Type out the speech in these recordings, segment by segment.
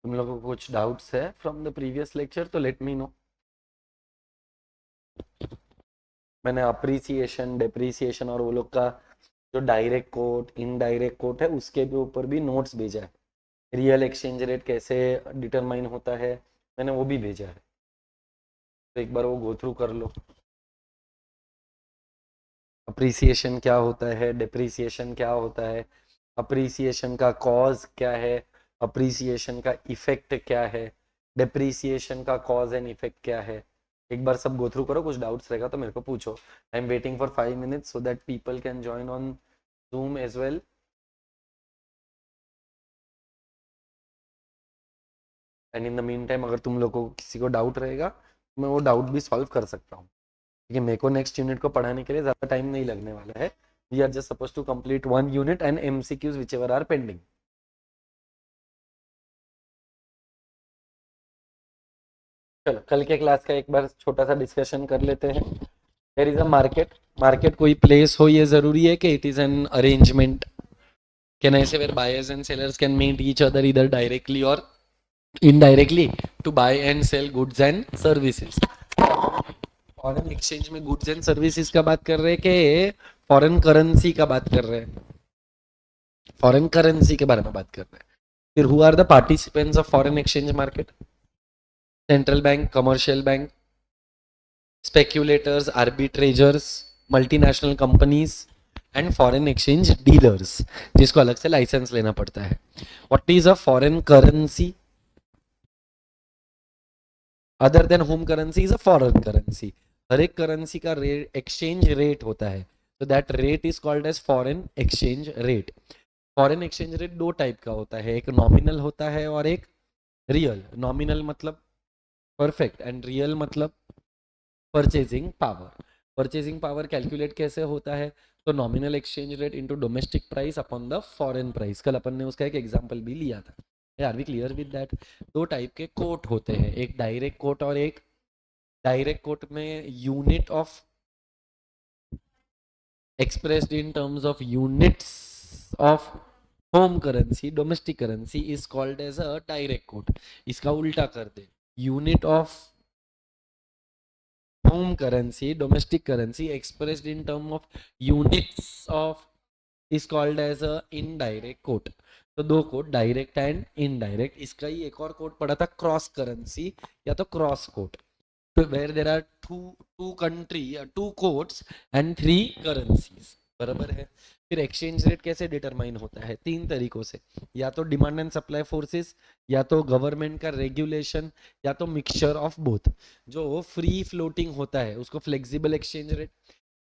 तुम लोगों को कुछ डाउट्स है फ्रॉम द प्रीवियस लेक्चर तो लेट मी नो। मैंने अप्रिसिएशन डेप्रिसिएशन और वो लोग का जो डायरेक्ट कोट इनडायरेक्ट कोट है उसके भी ऊपर भी नोट्स भेजा है। रियल एक्सचेंज रेट कैसे डिटरमाइन होता है मैंने वो भी भेजा है, तो एक बार वो गो थ्रू कर लो। अप्रिसिएशन क्या होता है, डेप्रिसिएशन क्या होता है, अप्रिसिएशन का कॉज क्या है, अप्रिसिएशन का इफेक्ट क्या है, डेप्रिसिएशन का कॉज एंड इफेक्ट क्या है। एक बार सब गो थ्रू करो, कुछ डाउट्स रहेगा तो मेरे को पूछो। I am waiting for 5 minutes so that people can join on Zoom as well. And in the meantime अगर तुम लोगों को किसी को डाउट रहेगा तो मैं वो डाउट भी सॉल्व कर सकता हूँ, क्योंकि मेरे को नेक्स्ट यूनिट को पढ़ाने के लिए ज़्यादा टाइम नहीं लगने वाला है। We are just suppose to complete 1 unit and MCQs whichever are pending. चलो कल के क्लास का एक बार छोटा सा डिस्कशन कर लेते हैं। There is a market. Market कोई प्लेस हो ये जरूरी है कि it is an arrangement? Can I say where buyers and sellers can meet each other इधर डायरेक्टली और indirectly to buy and sell goods and services. Foreign exchange में goods and services का बात कर रहे हैं कि फॉरेन करेंसी का बात कर रहे हैं? फॉरेन करेंसी के बारे में बात कर रहे हैं। फिर who are the participants of foreign exchange market? Central bank, commercial bank, speculators, arbitrageurs, multinational companies and foreign exchange dealers, जिसको अलग से लाइसेंस लेना पड़ता है। What is a foreign currency other than home currency? Is a foreign currency. हर एक currency का rate exchange rate होता है, तो that rate is called as foreign exchange rate. Foreign exchange rate दो टाइप का होता है, एक नॉमिनल होता है और एक रियल। नॉमिनल मतलब परफेक्ट एंड रियल मतलब purchasing power. Purchasing power calculate कैसे होता है? तो nominal exchange rate into domestic price upon the foreign price. कल अपन ने उसका एक एग्जांपल भी लिया था। Are we clear with that? दो टाइप के कोट होते हैं, एक डायरेक्ट कोट और एक डायरेक्ट कोट में unit of expressed in terms of units of home currency domestic currency is called as a direct quote. इसका उल्टा कर दे, unit of home currency domestic currency expressed in term of units of is called as a indirect quote. तो दो coat, direct and indirect. इसका ही एक और coat पढ़ा था, क्रॉस करेंसी या तो cross quote, where there are two country two codes and 3 currencies। बराबर है। फिर एक्सचेंज रेट कैसे डिटरमाइन होता है? 3 तरीकों से, या तो डिमांड एंड सप्लाई फोर्सेस, या तो गवर्नमेंट का रेगुलेशन, या तो मिक्सचर ऑफ बोथ। जो फ्री फ्लोटिंग होता है उसको फ्लेक्सिबल एक्सचेंज रेट,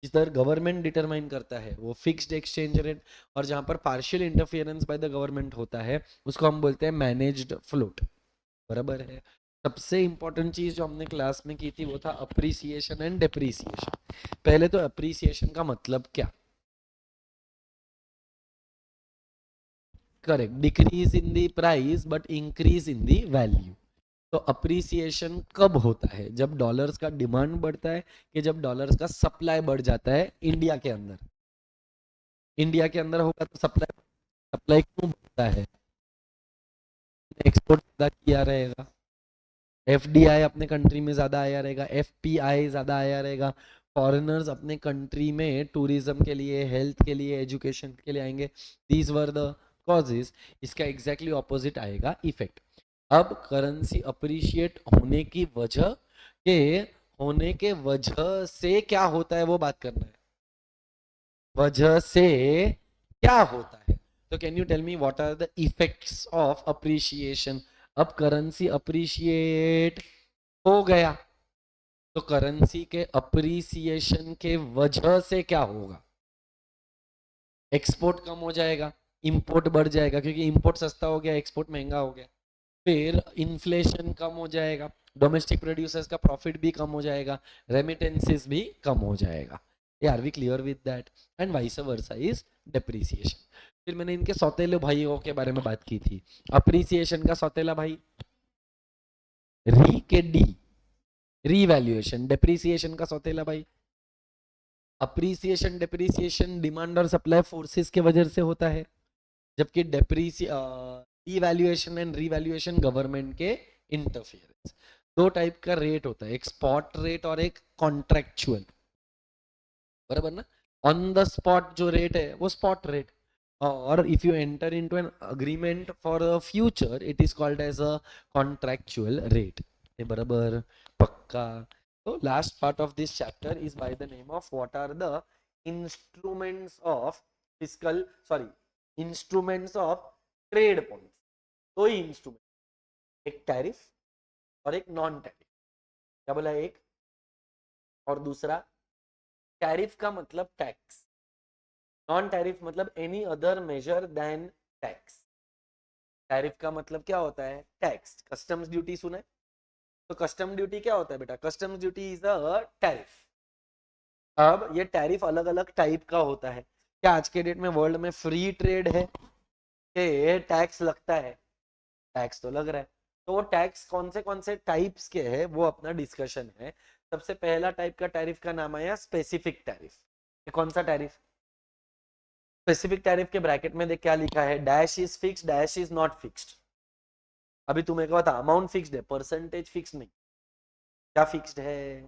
जिधर गवर्नमेंट डिटरमाइन करता है वो फिक्स्ड एक्सचेंज रेट, और जहां पर partial interference bye the government होता है उसको हम बोलते हैं मैनेज्ड फ्लोट। बराबर है। सबसे इंपॉर्टेंट चीज जो हमने क्लास में की थी वो था अप्रिसिएशन एंड डेप्रिसिएशन। पहले तो अप्रिसिएशन का मतलब क्या? Correct, decrease in the price but increase in the value. तो अप्रिसिएशन कब होता है? जब डॉलर्स का डिमांड बढ़ता है, कि जब डॉलर्स का सप्लाई बढ़ जाता है इंडिया के अंदर। इंडिया के अंदर होगा तो सप्लाई, सप्लाई क्यों बढ़ता है? एक्सपोर्ट ज्यादा किया रहेगा, एफडीआई अपने कंट्री में ज्यादा आया रहेगा, एफपीआई ज्यादा आया रहेगा, फॉरेनर्स अपने कंट्री में टूरिज्म के लिए, हेल्थ के लिए, एजुकेशन के लिए आएंगे। These were the causes. इसका एग्जैक्टली ऑपोजिट आएगा इफेक्ट। अब करेंसी अप्रिशिएट होने की वजह के, होने के वजह से क्या होता है वो बात करना है। वजह से क्या होता है? तो can you tell me what are the effects of appreciation? अब करेंसी अप्रिशिएट हो गया, तो करेंसी के अप्रिसिएशन के वजह से क्या होगा? एक्सपोर्ट कम हो जाएगा, इंपोर्ट बढ़ जाएगा, क्योंकि इंपोर्ट सस्ता हो गया, एक्सपोर्ट महंगा हो गया। फिर इन्फ्लेशन कम हो जाएगा, डोमेस्टिक प्रोड्यूसर्स का प्रॉफिट भी कम हो जाएगा, रेमिटेंसेस भी कम हो जाएगा। Are we clear with that? And vice versa is depreciation. फिर मैंने इनके सौतेले भाइयों के बारे में बात की थी। अप्रिसिएशन का सौतेला भाई री के डी, रीवैल्यूएशन। डेप्रिसिएशन का सौतेला भाई अप्रिसिएशन। डेप्रिसिएशन डिमांड और सप्लाई फोर्सेस के वजह से होता है, जबकि इवैल्यूएशन एंड रीवैल्यूएशन गवर्नमेंट के इंटरफियरेंस। दो टाइप का रेट होता है, एक स्पॉट रेट और एक कॉन्ट्रेक्चुअल, बराबर ना। ऑन द स्पॉट जो रेट है वो स्पॉट रेट, और if you enter into an agreement for a future it is called as a contractual rate. ये बराबर पक्का। तो last part of this chapter is by the name of what are the instruments of fiscal, sorry, instruments of trade policy. दो ही instrument, एक tariff और एक non tariff. क्या बोला, एक और दूसरा। टैरिफ का मतलब टैक्स, नॉन टैरिफ मतलब any other measure than tax. Tariff का मतलब क्या होता है, टैक्स। कस्टम्स ड्यूटी सुना है, तो कस्टम ड्यूटी क्या होता है बेटा, customs duty is a tariff. अब ये टैरिफ अलग अलग टाइप का होता है। क्या आज के डेट में वर्ल्ड में फ्री ट्रेड है कि टैक्स लगता है? टैक्स तो लग रहा है। तो वो टैक्स कौन से टाइप्स के हैं वो अपना डिस्कशन है। सबसे पहला टाइप का टैरिफ का नाम आया स्पेसिफिक टैरिफ। ये कौन सा टैरिफ? स्पेसिफिक टैरिफ के ब्रैकेट में देख क्या लिखा है, dash is fixed, dash is not fixed. अभी तुम्हें क्या बता, अमाउंट फिक्स्ड है, परसेंटेज फिक्स्ड नहीं। क्या फिक्स्ड है,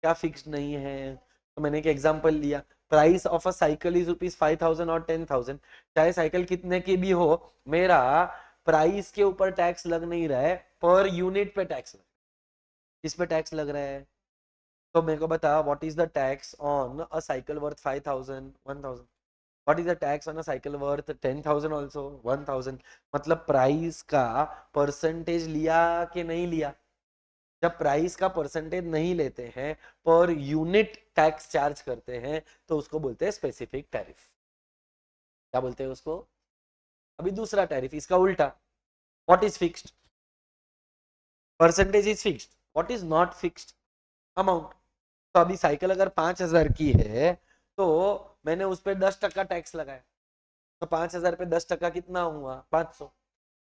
क्या फिक्स्ड नहीं है? तो मैंने एक एग्जांपल लिया, price of a cycle is ₹5,000 और 10,000। चाहे साइकिल कितने की भी हो, मेरा प्राइस के ऊपर टैक्स लग नहीं रहा है, पर यूनिट पे टैक्स लग रहा है। किस पे टैक्स लग रहा है? तो मेरे को बता, what is the tax on a cycle worth 5,000, 1,000? What is the tax on a cycle worth 10,000 also, 1,000? मतलब प्राइस का परसेंटेज लिया कि नहीं लिया? जब प्राइस का परसेंटेज नहीं लेते हैं, पर यूनिट टैक्स चार्ज करते हैं, तो उसको बोलते हैं स्पेसिफिक टैरिफ। क्या बोलते हैं उसको? अभी दूसरा टैरिफ, इसका उल्टा, what is fixed? Percentage is fixed. What is not fixed? Amount. तो अभी साइकिल अगर 5,000 की है, तो मैंने उस पर 10% टैक्स लगाया, तो 5,000 पे 10% कितना हुआ, 500।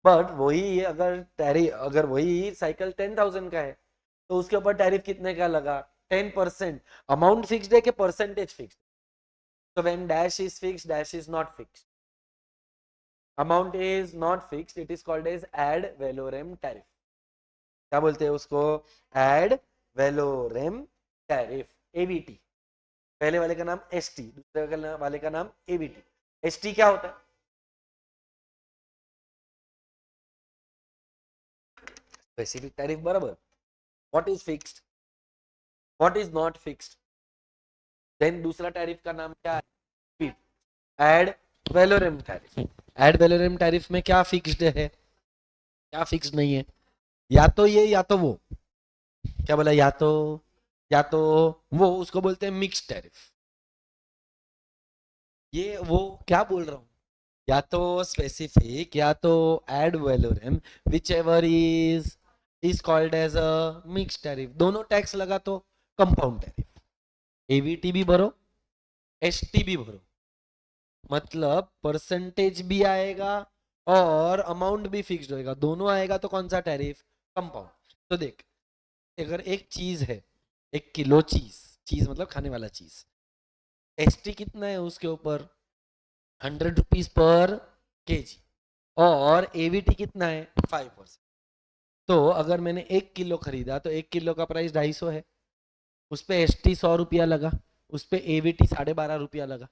बट वही अगर वही साइकिल 10,000 का है, तो उसके ऊपर टैरिफ कितने का लगा, 10%। अमाउंट फिक्स्ड है कि परसेंटेज फिक्स्ड? तो when dash is fixed, dash is not fixed. Amount is not fixed, it is called as ad valorem tariff. क्या बोलते हैं उसको? Ad valorem tariff, AVT. पहले वाले का नाम एसटी, दूसरे वाले का नाम एवीटी। एसटी क्या होता है? स्पेसिफिक टैरिफ, बराबर। What is fixed, what is not fixed. Then दूसरा टैरिफ का नाम क्या है? Ad valorem tariff. Ad valorem tariff में क्या फिक्स्ड है, क्या फिक्स्ड नहीं है? या तो ये या तो वो। क्या बोला, या तो वो, उसको बोलते हैं मिक्स टैरिफ। ये वो क्या बोल रहा हूँ, या तो स्पेसिफिक या तो ad valorem, whichever is called as a mix tariff. दोनों टैक्स लगा तो कंपाउंड टैरिफ। एवीटी भी भरो, एसटी भी भरो, मतलब परसेंटेज भी आएगा और अमाउंट भी फिक्स्ड होएगा, दोनों आएगा तो कौन सा टैरिफ? कंपाउंड। तो देख, अगर एक चीज है, 1 किलो चीज, चीज मतलब खाने वाला चीज, एसटी कितना है उसके ऊपर, ₹100 पर केजी, और एवीटी कितना है, 5%। तो अगर मैंने 1 किलो खरीदा तो 1 किलो का प्राइस 250 है, उस पर एसटी ₹100 लगा, उस पर एवीटी ₹12.5 लगा,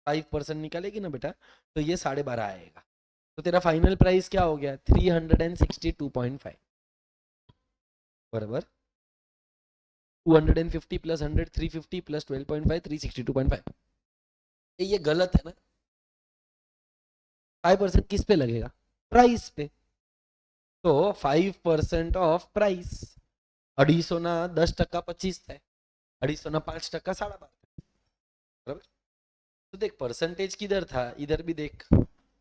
5% निकालेगी ना बेटा, तो ये 12.5 आएगा। तो तेरा फाइनल प्राइस क्या हो गया, 362.5, बराबर। 250 प्लस 100, 350 प्लस 12.5, 362.5। ये गलत है ना? 5% किस पे लगेगा, प्राइस पे। तो 5% ऑफ प्राइस, 250 ना 10% 25 થાય, 250 ना 5% 12.5, बराबर। तो देख परसेंटेज किधर था, इधर भी देख,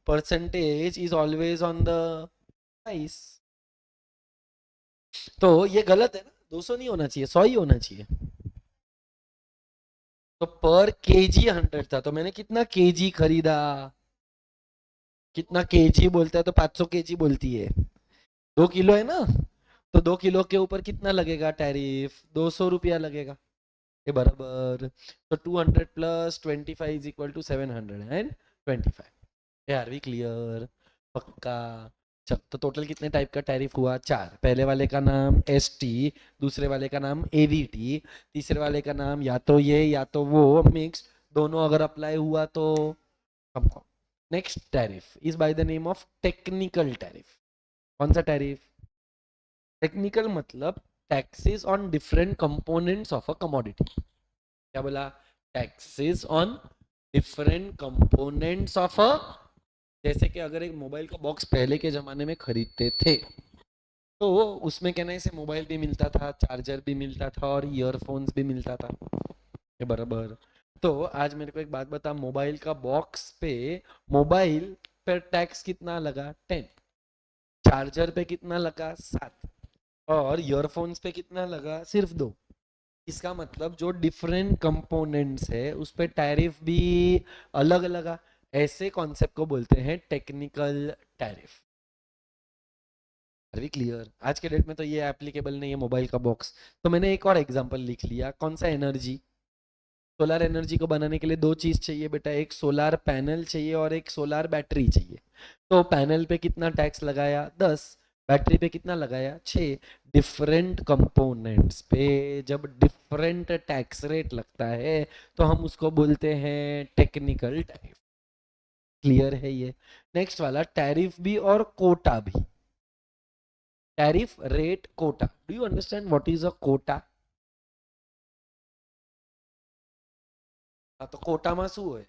percentage is always on the price. तो ये गलत है ना, 200 नहीं होना चाहिए, 100 ही होना चाहिए। तो पर केजी 100 था, तो मैंने कितना केजी खरीदा, कितना केजी बोलता है तो 500 केजी बोलती है, 2 किलो है ना, तो 2 किलो के ऊपर कितना लगेगा टैरिफ, ₹200 लगेगा, ये बराबर। तो 200 plus 25 is equal to 725। Are we clear? पक्का। चल, तो टोटल कितने टाइप का टैरिफ हुआ? चार। पहले वाले का नाम एसटी, दूसरे वाले का नाम एवीटी, तीसरे वाले का नाम या तो ये या तो वो मिक्स, दोनों अगर अप्लाई हुआ तो compound. Next tariff is by the name of technical tariff. कौन सा टैरिफ? टेक्निकल मतलब taxes on different components of a commodity. क्या बोला? Taxes on different components of a, जैसे कि अगर एक मोबाइल का बॉक्स पहले के जमाने में खरीदते थे तो उसमें कहना से मोबाइल भी मिलता था, चार्जर भी मिलता था और ईयरफोन्स भी मिलता था, ये बराबर। तो आज मेरे को एक बात बता, मोबाइल का बॉक्स पे मोबाइल पर टैक्स कितना लगा? 10। चार्जर पे कितना लगा? 7। और ईयरफोन्स पे कितना लगा? सिर्फ 2। इसका मतलब जो डिफरेंट कंपोनेंट्स है उस पे टैरिफ भी अलग लगा। ऐसे कॉन्सेप्ट को बोलते हैं टेक्निकल टैरिफ। अरे क्लियर? आज के डेट में तो ये एप्लीकेबल नहीं है मोबाइल का बॉक्स। तो मैंने एक और एग्जांपल लिख लिया। कौन सा? एनर्जी। सोलर एनर्जी को बनाने के लिए दो चीज चाहिए बेटा, एक सोलर पैनल चाहिए और एक सोलर बैटरी चाहिए। तो पैनल पे कितना टैक्स लगाया? 10। बैटरी पे कितना लगाया? 6। डिफरेंट कंपोनेंट्स पे जब डिफरेंट टैक्स रेट लगता है तो हम उसको बोलते हैं टेक्निकल टैरिफ। क्लियर है ये? नेक्स्ट वाला टैरिफ भी और कोटा भी। Tariff, rate, quota. Do you understand what is a quota? हाँ, तो કોટામાં શું હોય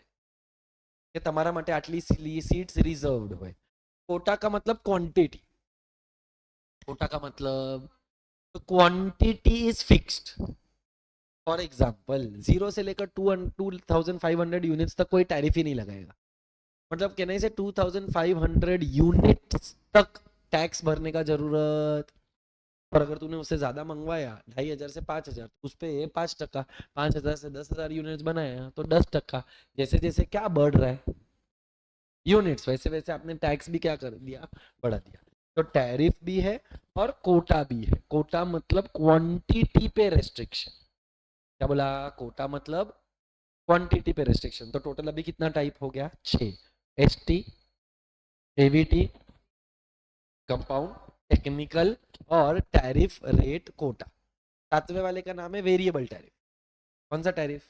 કે તમારા માટે આટલી सीट्स रिजर्व्ड હોય। कोटा का मतलब क्वांटिटी। कोटा का मतलब quantity is fixed. For example 0 से लेकर 2500 यूनिट्स तक कोई टैरिफ ही नहीं लगाएगा। मतलब कहने से 2500 यूनिट्स तक टैक्स भरने का जरूरत। और अगर तूने उससे ज्यादा मंगवाया 2500 से 5000, उस पे 5%। 5000 से 10,000 यूनिट्स बनाया तो 10%। जैसे जैसे क्या बढ़ रहा है यूनिट्स, वैसे वैसे आपने टैक्स भी क्या कर दिया? बढ़ा दिया। तो टैरिफ भी है और कोटा भी है। कोटा मतलब क्वांटिटी पे रेस्ट्रिक्शन। क्या बोला? कोटा मतलब क्वांटिटी पे रेस्ट्रिक्शन। तो टोटल अभी कितना टाइप हो गया? 6। एसटी, एवीटी, कंपाउंड, टेक्निकल और टैरिफ, रेट, कोटा। सातवें वाले का नाम है वेरिएबल टैरिफ। कौन सा टैरिफ?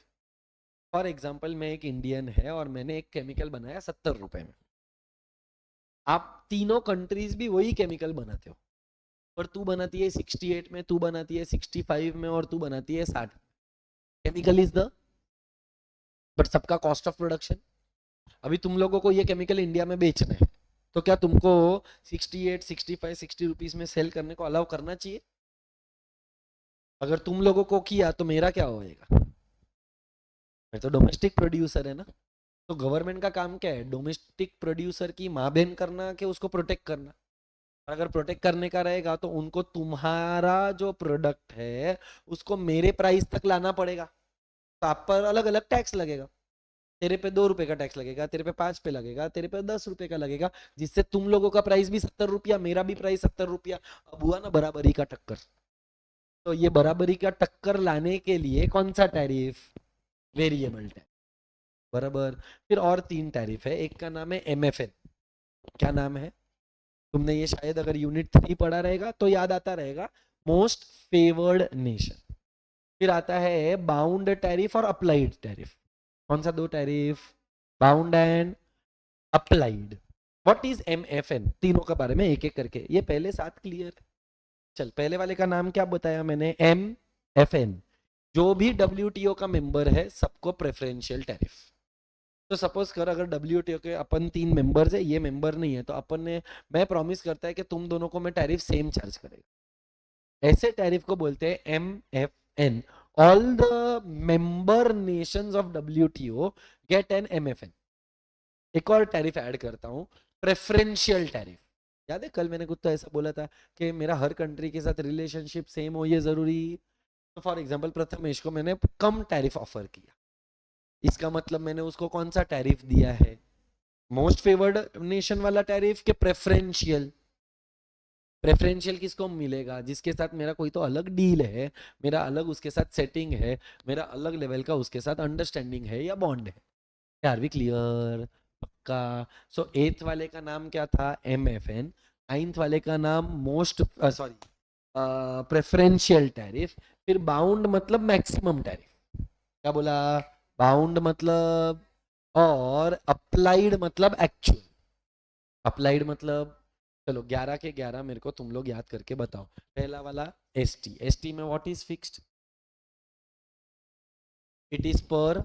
फॉर एग्जाम्पल मैं एक इंडियन है और मैंने एक केमिकल बनाया 70 रुपए में। आप तीनों कंट्रीज भी वही केमिकल बनाते हो, पर तू बनाती है 68 में, तू बनाती है 65 में और तू बनाती है 60। केमिकल इज द, बट सबका कॉस्ट ऑफ प्रोडक्शन। अभी तुम लोगों को ये केमिकल इंडिया में बेचना है तो क्या तुमको 68, 65, 60 रुपीज में सेल करने को अलाउ करना चाहिए? अगर तुम लोगों को किया तो मेरा क्या होएगा? मैं तो डोमेस्टिक प्रोड्यूसर है ना। तो गवर्नमेंट का काम क्या है? डोमेस्टिक प्रोड्यूसर की माँ बहन करना कि उसको प्रोटेक्ट करना। अगर प्रोटेक्ट करने का रहेगा तो उनको तुम्हारा जो प्रोडक्ट है उसको मेरे प्राइस तक लाना पड़ेगा। तो आप पर अलग अलग टैक्स लगेगा। तेरे पे 2 रुपए का टैक्स लगेगा, तेरे पे 5 पे लगेगा, तेरे पे 10 रुपए का लगेगा, जिससे तुम लोगों का प्राइस भी 70 रुपया, मेरा भी प्राइस 70 रुपया। अब हुआ ना बराबरी का टक्कर। तो ये बराबरी का टक्कर लाने के लिए कौन सा टैरिफ? Variable tariff. बराबर। फिर और 3 टैरिफ है। एक का नाम है एमएफएन। क्या नाम है? तुमने ये शायद अगर यूनिट 3 पढ़ा रहेगा तो याद आता रहेगा, मोस्ट फेवर्ड नेशन। फिर आता है बाउंड टैरिफ और अप्लाइड टैरिफ। कौन सा 2 tariff? Bound and applied. What is MFN? तीनों के बारे में एक एक करके, ये पहले 7 क्लियर है। चल, पहले वाले का नाम क्या बताया मैंने? एमएफएन। जो भी डब्ल्यूटीओ का मेंबर है सबको प्रेफरेंशियल टैरिफ। तो सपोज कर अगर डब्ल्यूटीओ के अपन 3 मेंबर्स है, ये मेंबर नहीं है, तो अपन ने, मैं प्रॉमिस करता है कि तुम दोनों को मैं टैरिफ सेम चार्ज करेगा। ऐसे टैरिफ को बोलते हैं M F N. All the member nations of WTO get an MFN. एक और टैरिफ ऐड करता हूं, प्रेफरेंशियल टैरिफ। याद है कल मैंने कुछ तो ऐसा बोला था कि मेरा हर कंट्री के साथ रिलेशनशिप सेम हो, ये जरूरी। तो फॉर एग्जांपल प्रथमेश को मैंने कम टैरिफ ऑफर किया, इसका मतलब मैंने उसको कौन सा टैरिफ दिया है? मोस्ट फेवर्ड नेशन वाला टैरिफ के प्रेफरेंशियल? प्रेफरेंशियल किसको मिलेगा? जिसके साथ मेरा कोई तो अलग डील है, मेरा अलग उसके साथ सेटिंग है, मेरा अलग लेवल का उसके साथ अंडरस्टैंडिंग है या बॉन्ड है। Are we clear? पक्का? सो एथ वाले का नाम क्या था? M F N. नाइन्थ वाले का नाम मोस्ट सॉरी प्रेफरेंशियल टैरिफ, फिर बाउंड मतलब मैक्सिमम टैरिफ। क्या बोला? बाउंड मतलब, और अप्लाइड मतलब एक्चुअल। अप्लाइड मतलब, चलो 11 के 11 मेरे को तुम लोग याद करके बताओ। पहला वाला एसटी, एसटी में what is fixed? It is per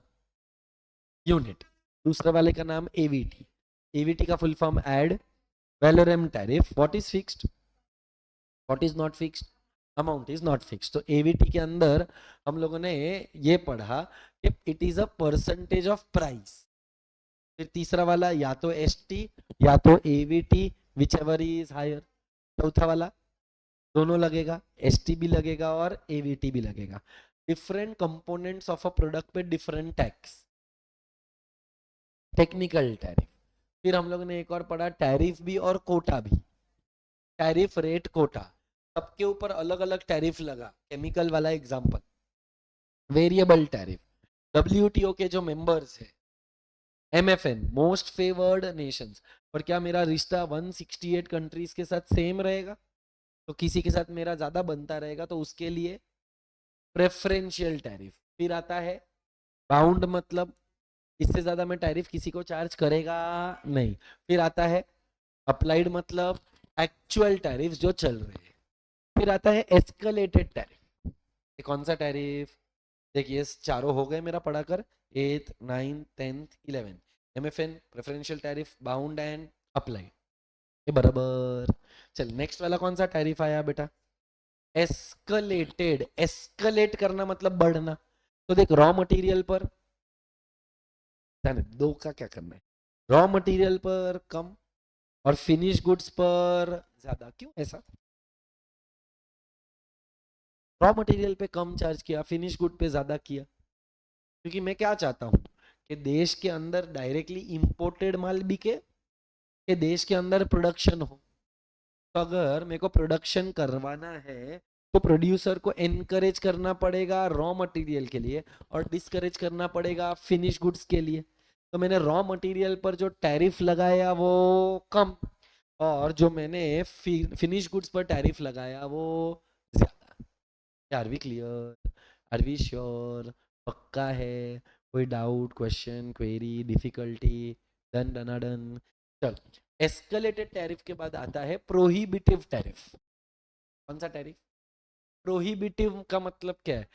unit. दूसरे वाले का नाम एवीटी, एवीटी का full form ad valorem tariff. What is fixed? What is not fixed? Amount is not fixed. तो एवीटी के अंदर हम लोगों ने ये पढ़ा कि it is a percentage of price. फिर तीसरा वाला या तो एसटी या तो AVT, whichever is higher. चौथा वाला दोनों लगेगा, एसटी भी लगेगा और एवीटी भी लगेगा। Different components of a product पे डिफरेंट टैक्स, टेक्निकल टैरिफ। फिर हम लोगों ने एक और पढ़ा टैरिफ भी और कोटा भी। टैरिफ रेट कोटा, सबके ऊपर अलग अलग टैरिफ लगा। केमिकल वाला एग्जांपल। वेरिएबल टैरिफ, डब्ल्यूटीओ के जो मेंबर्स है, एमएफएन मोस्ट फेवर्ड नेशंस, और क्या मेरा रिश्ता 168 कंट्रीज के साथ सेम रहेगा? तो किसी के साथ मेरा ज्यादा बनता रहेगा तो उसके लिए प्रेफरेंशियल टैरिफ। फिर आता है बाउंड मतलब इससे ज्यादा मैं टैरिफ किसी को चार्ज करेगा नहीं। फिर आता है अप्लाइड मतलब एक्चुअल टैरिफ जो चल रहे हैं। फिर आता है एस्केलेटेड टैरिफ। ये कौन सा टैरिफ? देखिए चारों हो गए मेरा पढ़ाकर, 8th 9th 10th 11th। MFN preferential tariff, bound and applied, ये बराबर। चल नेक्स्ट वाला कौन सा टैरिफ आया बेटा? एस्केलेटेड। एस्केलेट करना मतलब बढ़ना। तो देख रॉ मटेरियल पर, दो का क्या करना है, रॉ मटेरियल पर कम और फिनिश गुड्स पर ज्यादा। क्यों ऐसा? रॉ मटेरियल पे कम चार्ज किया, फिनिश गुड पे ज्यादा किया, क्योंकि मैं क्या चाहता हूं कि देश के अंदर डायरेक्टली इंपोर्टेड माल बिके, कि देश के अंदर प्रोडक्शन हो। तो अगर मेरे को प्रोडक्शन करवाना है तो प्रोड्यूसर को एनकरेज करना पड़ेगा रॉ मटेरियल के लिए और डिस्करेज करना पड़ेगा फिनिश गुड्स के लिए। तो मैंने रॉ मटेरियल पर जो टैरिफ लगाया वो कम, और जो मैंने फिनिश गुड्स पर टैरिफ लगाया वो ज्यादा। Are we clear? Are we sure? पक्का है? कोई doubt, question, query, difficulty? Done डना डन। चल, एस्केलेटेड टैरिफ के बाद आता है प्रोहिबिटिव टैरिफ। कौन सा टैरिफ? प्रोहिबिटिव का मतलब क्या है?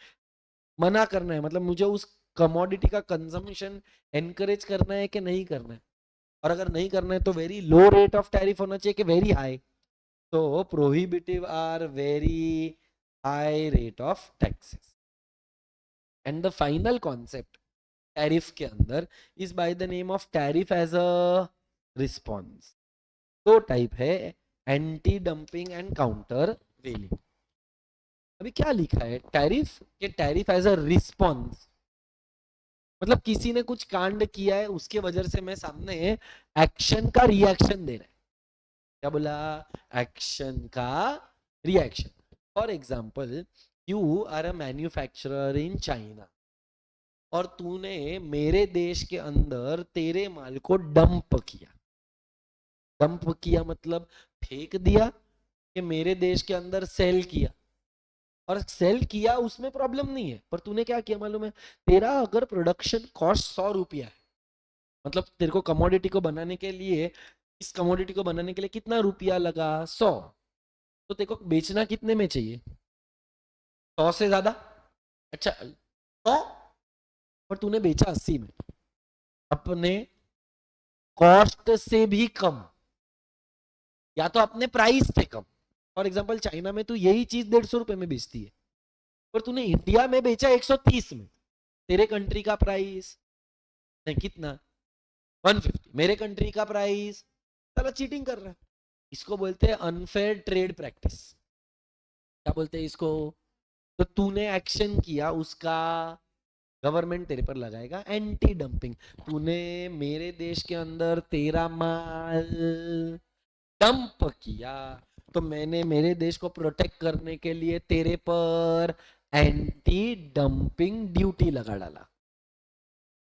मना करना है, मतलब मुझे उस कमोडिटी का कंजम्पशन एनकरेज करना है कि नहीं करना है। और अगर नहीं करना है तो very low rate of tariff होना चाहिए कि वेरी हाई। तो prohibitive or very high rate of taxes. And the final concept tariff के अंदर is by the name of tariff as a response. दो टाइप है, anti dumping and countervailing. अभी क्या लिखा है टैरिफ के, टैरिफ एज अ रिस्पॉन्स मतलब किसी ने कुछ कांड किया है उसके वजह से मैं सामने एक्शन का रिएक्शन दे रहा है। क्या बोला? एक्शन का reaction. For example, you are a manufacturer in China और तूने मेरे देश के अंदर तेरे माल को डंप किया। डंप किया मतलब फेंक दिया, कि मेरे देश के अंदर सेल किया। और सेल किया उसमें प्रॉब्लम नहीं है, पर तूने क्या किया मालूम है? तेरा अगर प्रोडक्शन कॉस्ट 100 रुपया है, मतलब तेरे को कमोडिटी को बनाने के लिए, इस कमोडिटी को बनाने के लिए कितना रुपया लगा? 100। तो तेरे को बेचना कितने में चाहिए? 100 से ज्यादा। अच्छा 100, पर तूने बेचा 80 में, अपने कॉस्ट से भी कम, या तो अपने प्राइस से कम। फॉर एग्जाम्पल चाइना में तू यही चीज 150 रुपए में बेचती है, पर तूने इंडिया में बेचा 130 में। तेरे कंट्री का प्राइस नहीं कितना, 150, मेरे कंट्री का प्राइस, साला चीटिंग कर रहा है। इसको बोलते हैं अनफेयर ट्रेड प्रैक्टिस। क्या बोलते हैं इसको? तो तूने एक्शन किया उसका गवर्नमेंट तेरे पर लगाएगा एंटी डंपिंग। तूने मेरे देश के अंदर तेरा माल डंप किया, तो मैंने मेरे देश को प्रोटेक्ट करने के लिए तेरे पर एंटी डंपिंग ड्यूटी लगा डाला।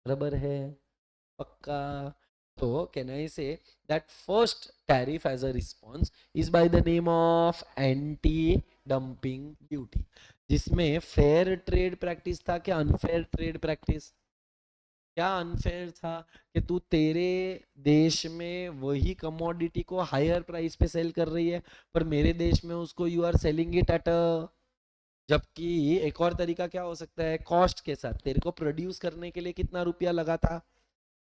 बराबर है? पक्का? So can I say that first tariff as a response is by the name of anti-dumping duty, जिसमें फेयर ट्रेड प्रैक्टिस था क्या अनफेयर ट्रेड प्रैक्टिस? क्या अनफेयर था कि तू तेरे देश में वही कमोडिटी को हायर प्राइस पे सेल कर रही है, पर मेरे देश में उसको you are selling it at जबकि एक और तरीका क्या हो सकता है, कॉस्ट के साथ तेरे को प्रोड्यूस करने के लिए कितना रुपया लगा था,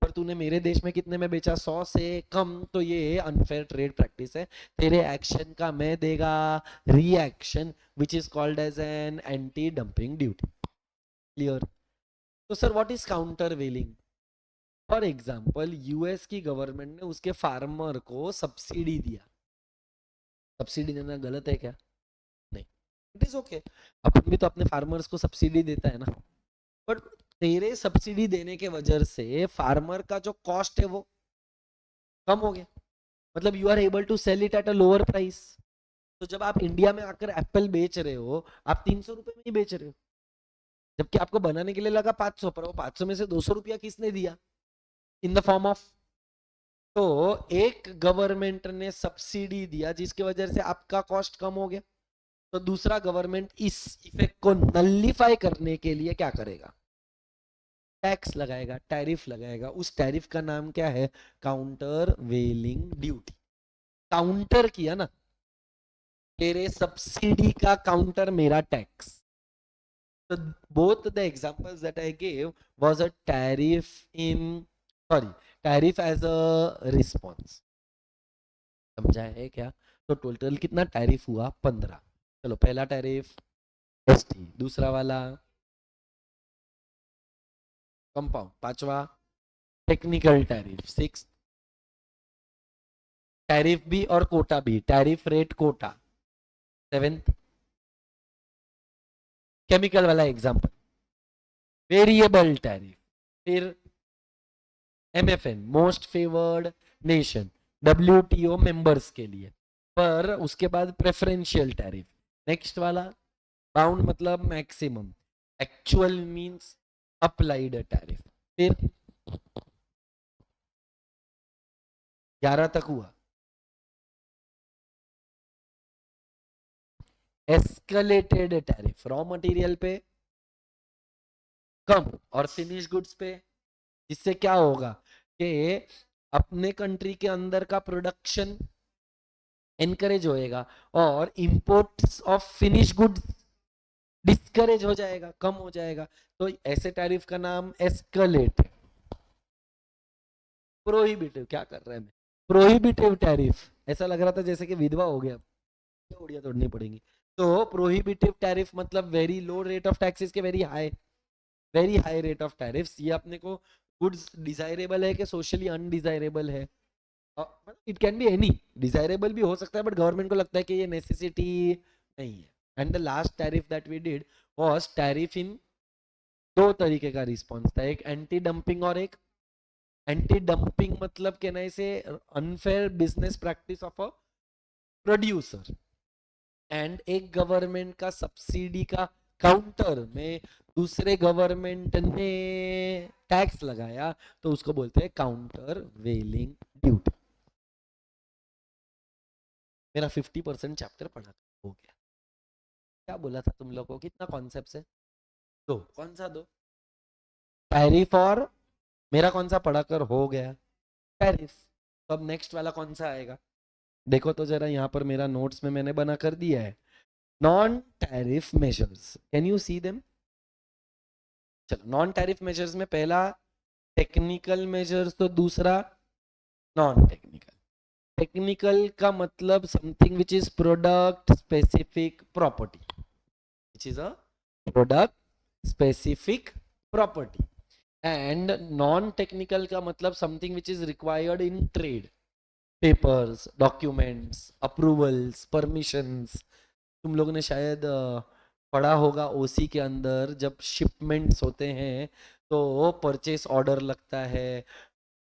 पर तूने मेरे देश में कितने में बेचा, 100 से कम, तो ये अनफेयर ट्रेड प्रैक्टिस है। तेरे एक्शन का मैं देगा reaction which is called as an anti dumping duty. Clear? तो sir what is countervailing? For example US की गवर्नमेंट ने उसके फार्मर को सब्सिडी दिया। सब्सिडी देना गलत है क्या? नहीं, इट इज ओके। अपन भी तो अपने फार्मर्स को सब्सिडी देता है ना, बट तेरे सब्सिडी देने के वजह से फार्मर का जो कॉस्ट है वो कम हो गया, मतलब you are able to sell it at a lower price. तो जब आप इंडिया में आकर एप्पल बेच रहे हो, आप 300 रुपए में ही बेच रहे हो, जबकि आपको बनाने के लिए लगा 500, पर वो 500 में से 200 रुपया किसने दिया? इन द फॉर्म ऑफ, तो एक गवर्नमेंट ने सब्सिडी दिया जिसकी वजह से आपका कॉस्ट कम हो गया, तो दूसरा गवर्नमेंट इस इफेक्ट को नलिफाई करने के लिए क्या करेगा? टैक्स लगाएगा, टैरिफ लगाएगा। उस टैरिफ का नाम क्या है? काउंटर वेलिंग ड्यूटी। काउंटर किया ना, तेरे सब्सिडी का काउंटर मेरा tax. So both the examples that I gave was a tariff tariff as a response। समझा है क्या? तो टोटल कितना टैरिफ हुआ? 15। चलो पहला टैरिफ एसटी, दूसरा वाला कंपाउंड, पांचवा टेक्निकल टैरिफ, 6 टैरिफ भी और कोटा भी, टैरिफ रेट कोटा, 7 केमिकल वाला एग्जांपल वेरिएबल टैरिफ, फिर MFN most favoured nation, WTO members के लिए, पर उसके बाद प्रेफरेंशियल टैरिफ। नेक्स्ट वाला बाउंड मतलब maximum, actual means applied tariff. फिर 11 तक हुआ एस्केलेटेड टैरिफ, रॉ मटेरियल पे कम और फिनिश गुड्स पे, जिससे क्या होगा कि अपने कंट्री के अंदर का प्रोडक्शन एनकरेज होएगा और imports of finish goods discourage हो जाएगा, कम हो जाएगा। तो ऐसे टैरिफ का नाम एस्केलेट। प्रोहिबिटिव, क्या कर रहा है मैं, प्रोहिबिटिव टैरिफ, ऐसा लग रहा था जैसे कि विधवा हो गया, उड़िया तोड़नी पड़ेंगी। तो प्रोहिबिटिव टैरिफ मतलब very low rate of taxes के very high rate of tariffs. ये अपने को गुड्स डिजायरेबल है कि सोशली अनडिजायरेबल है? It can be any, desirable भी हो सकता है, बट गवर्नमेंट को लगता है कि ये नेसेसिटी नहीं है। And the last tariff that we did was tariff in दो तरीके का रिस्पॉन्स था, एक एंटी डंपिंग और एक एंटी डंपिंग मतलब कहना इसे unfair business practice of a producer, and एक गवर्नमेंट का सब्सिडी का काउंटर में दूसरे गवर्नमेंट ने टैक्स लगाया, तो उसको बोलते हैं काउंटर वेलिंग ड्यूटी। मेरा 50% चैप्टर पढ़ा हो गया। क्या बोला था तुम लोगों को, कितना कॉन्सेप्ट है? दो। कौन सा दो? टैरिफ और मेरा कौन सा पढ़ाकर हो गया? टैरिफ। तो अब नेक्स्ट वाला कौन सा आएगा? देखो तो जरा, यहाँ पर मेरा नोट्स में मैंने बना कर दिया है, non tariff measures. Can you see them? चलो, नॉन टैरिफ मेजर्स में पहला टेक्निकल मेजर्स, तो दूसरा नॉन टेक्निकल। टेक्निकल का मतलब something which is product specific property, which is a product specific property. And non technical का मतलब something which is required in trade, papers, documents, approvals, permissions. तुम लोगों ने शायद पढ़ा होगा ओसी के अंदर जब शिपमेंट्स होते हैं तो परचेस ऑर्डर लगता है,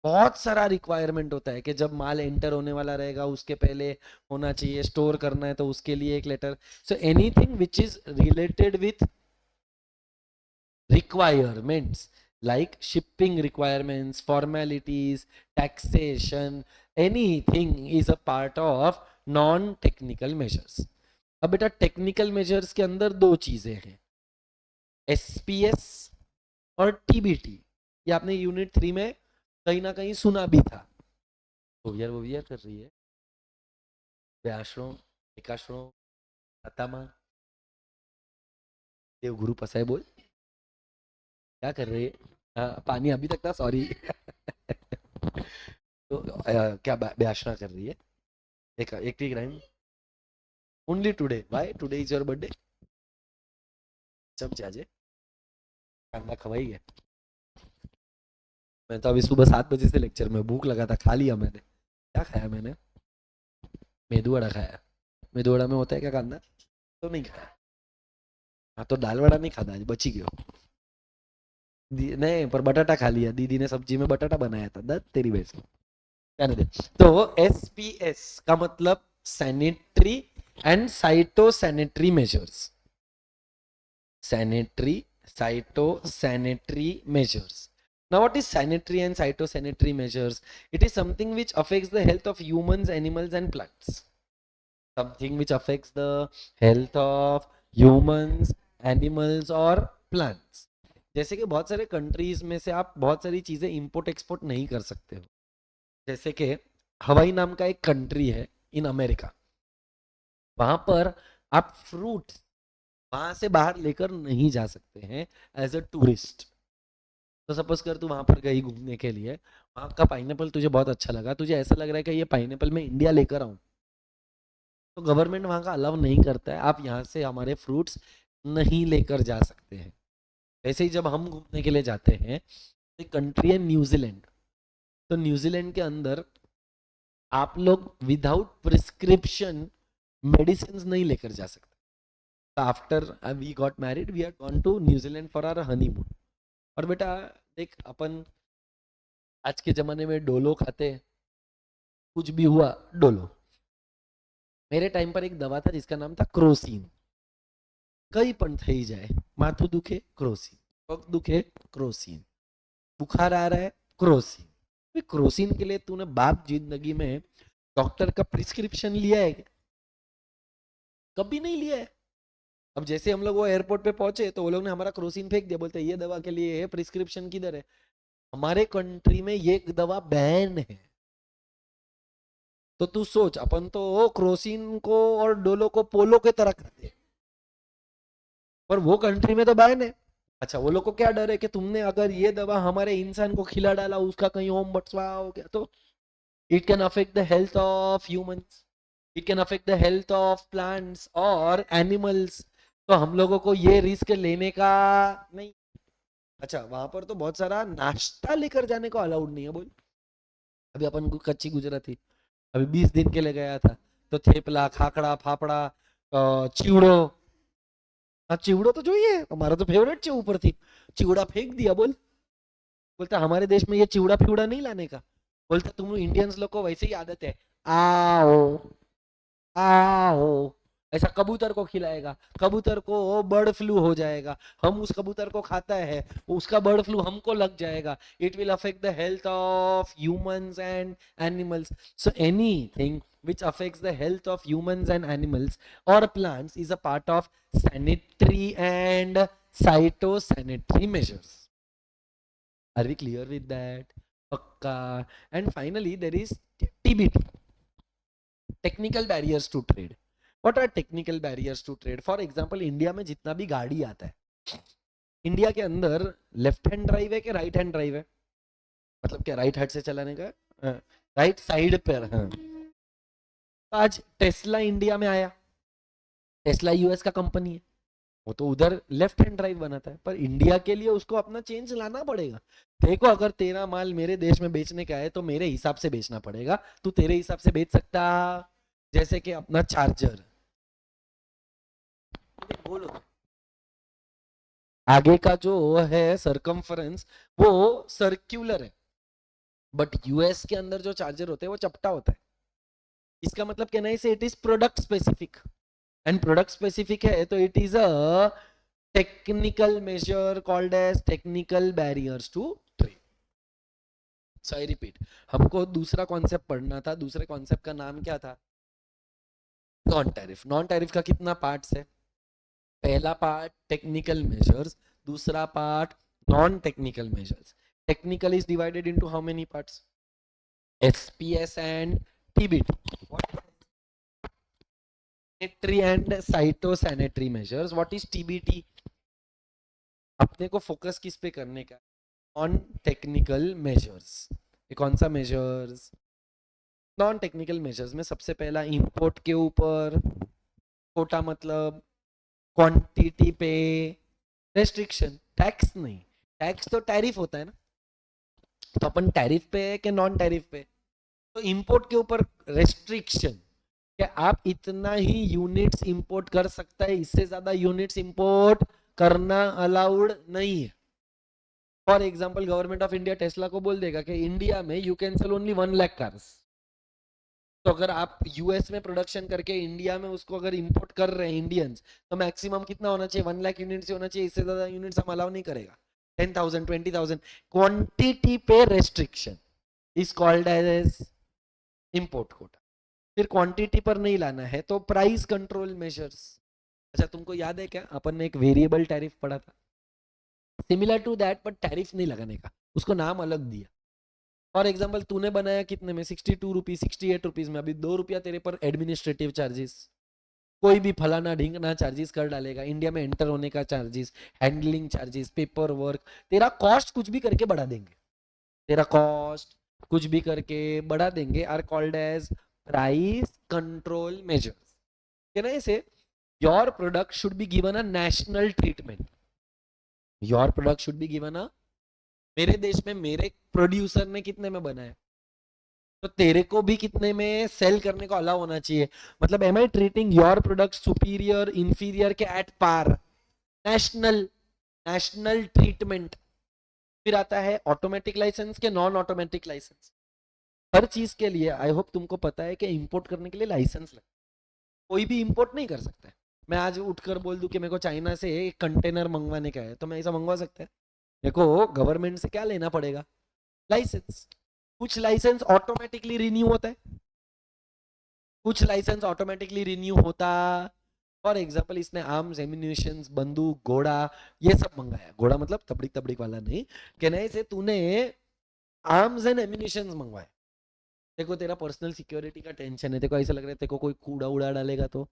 बहुत सारा रिक्वायरमेंट होता है कि जब माल एंटर होने वाला रहेगा उसके पहले होना चाहिए, स्टोर करना है तो उसके लिए एक letter. So anything which is related with requirements like shipping requirements, formalities, taxation, anything is a part of non technical measures. अब बेटा टेक्निकल मेजर्स के अंदर दो चीजें हैं, एसपीएस और टीबीटी. ये आपने यूनिट 3 में कहीं ना कहीं सुना भी था. वो वियर कर रही है व्याश्रो एकाश्रो अतामा देवगुरु पसाय बोल क्या कर रही है. पानी अभी तक था, सॉरी. तो क्या व्यासना कर रही है. एक ठीक rhyme only today. Why today is your birthday. समझे आज खाना खवाई है. मैं तो अभी सुबह 7 बजे से लेक्चर में, भूख लगा था, खा लिया मैंने. क्या खाया मैंने, मेदू वड़ा खाया. मेदू वड़ा में होता है क्या कांदा, तो नहीं खाया. हाँ तो दाल वड़ा नहीं खाता आज, बची गयो. नहीं पर बटाटा खा लिया, दीदी ने सब्जी में बटाटा बनाया था. दत्त तेरी भैंस. तो एसपीएस का मतलब sanitary and phytosanitary measures. Sanitary phytosanitary measures. Now what is sanitary and cytosanitary measures? It is something which affects the health of humans, animals and plants. Something which affects the health of humans, animals और plants. जैसे कि बहुत सारे countries में से आप बहुत सारी चीजें इंपोर्ट एक्सपोर्ट नहीं कर सकते हो. जैसे कि हवाई नाम का एक कंट्री है इन अमेरिका, वहां पर आप फ्रूट्स वहां से बाहर लेकर नहीं जा सकते हैं एज अ टूरिस्ट. तो सपोज कर तू वहां पर गई घूमने के लिए, वहां का पाइनएप्पल तुझे बहुत अच्छा लगा, तुझे ऐसा लग रहा है कि ये पाइनएप्पल मैं इंडिया लेकर आऊं, तो गवर्नमेंट वहां का अलाउ नहीं करता है, आप यहाँ से हमारे फ्रूट्स नहीं लेकर जा सकते हैं. वैसे ही जब हम घूमने के लिए जाते हैं, तो एक कंट्री है न्यूजीलैंड. तो न्यूजीलैंड के अंदर आप लोग विदाउट प्रिस्क्रिप्शन मेडिसिन नहीं लेकर जा सकते. After we got married we had gone to New Zealand for our honeymoon. और बेटा देख, अपन आज के जमाने में डोलो खाते हैं, कुछ भी हुआ डोलो. मेरे टाइम पर एक दवा था जिसका नाम था क्रोसिन. कई पण थई जाए, माथू दुखे क्रोसिन, पग दुखे क्रोसिन, बुखार आ रहा है क्रोसिन. क्रोसिन के लिए तूने बाप जिंदगी में डॉक्टर का प्रिस्क्रिप्शन लिया है? कभी नहीं लिया है. अब जैसे हम लोग वो एयरपोर्ट पे पहुंचे तो वो लोग ने हमारा क्रोसिन फेंक दिया, बोलते ये दवा के लिए है, प्रिस्क्रिप्शन किधर है. हमारे कंट्री में ये दवा बैन है. तो तू सोच, अपन तो क्रोसिन को और डोलो को पोलो के तरह खाते हैं, पर वो कंट्री में तो बैन है. अच्छा, वो लोग को क्या डर है कि तुमने अगर ये दवा हमारे इंसान को खिला डाला, उसका कहीं होम बटवा हो गया तो it can affect the health of humans, it can affect the health of plants और एनिमल्स. तो हम लोगों को ये रिस्क लेने का नहीं. अच्छा, वहां पर तो बहुत सारा नाश्ता लेकर जाने को अलाउड नहीं है. बोल, अभी अपन को कच्ची गुजराती, अभी 20 दिन के लिए गया था, तो थेपला, खाकड़ा, फाफड़ा, चिवड़ो. हाँ चिवड़ो तो જોઈએ, हमारा तो फेवरेट છે ऊपर थी. चिवड़ा फेंक दिया. बोलता हमारे देश में ये चिवड़ा फिवड़ा नहीं लाने का. बोलता तुम इंडियंस लोग को वैसे ही आदत है, आओ आओ, ऐसा कबूतर को खिलाएगा, कबूतर को बर्ड फ्लू हो जाएगा, हम उस कबूतर को खाता है, उसका बर्ड फ्लू हमको लग जाएगा, it will affect the health of humans and animals. So anything which affects the health of humans and animals or plants is a part of sanitary and cytosanitary measures. Are we clear with that? Pakka. And finally there is TBT, technical barriers to trade. What are technical barriers to trade? For example, India में जितना भी गाड़ी आता है, India के अंदर left hand drive है कि राइट हैंड ड्राइव है? मतलब क्या राइट हैंड से चलाने का, राइट साइड पर. हाँ, आज टेस्ला इंडिया में आया, टेस्ला यूएस का कंपनी है, वो तो उधर लेफ्ट हैंड ड्राइव बनाता है, पर इंडिया के लिए उसको अपना चेंज लाना पड़ेगा. देखो, अगर तेरा माल मेरे देश में बेचने का है तो मेरे हिसाब से बेचना पड़ेगा, तू तेरे हिसाब से बेच सकता. जैसे कि अपना चार्जर, बोलो, आगे का जो है सरकमफरेंस वो सर्क्यूलर है, बट यूएस के अंदर जो चार्जर होते हैं वो चपटा होता है. इसका मतलब कहना है it is product specific, and product specific है तो it is a technical measure called as technical barriers to trade. So I repeat, हमको दूसरा कॉन्सेप्ट पढ़ना था. दूसरे कॉन्सेप्ट का नाम क्या था? Non tariff. नॉन टैरिफ का कितना पार्ट्स है? पहला पार्ट टेक्निकल मेजर्स, दूसरा part non technical measures. Technical is divided into how many parts? SPS and TBT. What is sanitary and cytosanitary measures? What is TBT? अपने को focus किस पे करने का? On technical measures. ये कौन सा मेजर्स? नॉन टेक्निकल मेजर्स में सबसे पहला इंपोर्ट के ऊपर कोटा, मतलब क्वांटिटी पे रेस्ट्रिक्शन. टैक्स नहीं, टैक्स तो टैरिफ होता है ना. तो अपन टैरिफ पे है कि नॉन टैरिफ पे? तो इंपोर्ट के ऊपर रेस्ट्रिक्शन, कि आप इतना ही यूनिट्स इंपोर्ट कर सकता है, इससे ज्यादा यूनिट्स इंपोर्ट करना अलाउड नहीं है. For example government of India Tesla को बोल देगा कि इंडिया में you can sell only 1 lakh cars. तो अगर आप यूएस में प्रोडक्शन करके इंडिया में उसको अगर इंपोर्ट कर रहे हैं इंडियंस, तो मैक्सिमम कितना होना चाहिए? 1 लाख यूनिट्स होना चाहिए. इससे ज्यादा यूनिट्स हम अलाउ नहीं करेगा. 10,000 20,000 क्वांटिटी पे restriction is called as import quota. फिर क्वांटिटी पर नहीं लाना है तो प्राइस कंट्रोल मेजर्स. अच्छा, तुमको याद है क्या अपन ने एक वेरिएबल टैरिफ पढ़ा था? Similar to that, but tariff नहीं लगाने का, उसको नाम अलग दिया. फॉर एग्जाम्पल तूने बनाया कितने में? 62 रुपीज, 68 रुपीज में. अभी 2 रुपया तेरे पर एडमिनिस्ट्रेटिव चार्जेस, कोई भी फलाना ढींगना चार्जेस कर डालेगा. इंडिया में एंटर होने का charges, handling charges, paper work, तेरा कॉस्ट कुछ भी करके बढ़ा देंगे. तेरा कॉस्ट कुछ भी करके बढ़ा देंगे. Are called as price control measures. Can I say your product should be given a national treatment. Your product should be given a, मेरे देश में मेरे प्रोड्यूसर ने कितने में बनाया, तो तेरे को भी कितने में सेल करने को अलाउ होना चाहिए. मतलब am I treating your product superior, inferior के at par? National, national treatment. फिर आता है ऑटोमेटिक लाइसेंस के नॉन ऑटोमेटिक लाइसेंस. हर चीज के लिए आई होप तुमको पता है कि इंपोर्ट करने के लिए लाइसेंस लगता है. कोई भी इंपोर्ट नहीं कर सकता है. मैं आज उठकर बोल दूं कि मेरे को चाइना से एक कंटेनर मंगवाने का है, तो मैं ऐसा मंगवा सकता है? मेरे को गवर्नमेंट से क्या लेना पड़ेगा? लाइसेंस. कुछ लाइसेंस ऑटोमेटिकली रिन्यू होता है, कुछ लाइसेंस ऑटोमेटिकली रिन्यू होता. फॉर एग्जाम्पल इसने आर्म्स, एम्यूनिशन, बंदूक, घोड़ा, ये सब मंगाया. घोड़ा मतलब तबड़ीक तबड़ीक वाला नहीं. कहने से तूने आर्म्स एंड एम्यूनिशन मंगवाए. देखो तेरा पर्सनल सिक्योरिटी का टेंशन है, देखो ऐसा लग रहा है देखो कोई कूड़ा उड़ा डालेगा, तो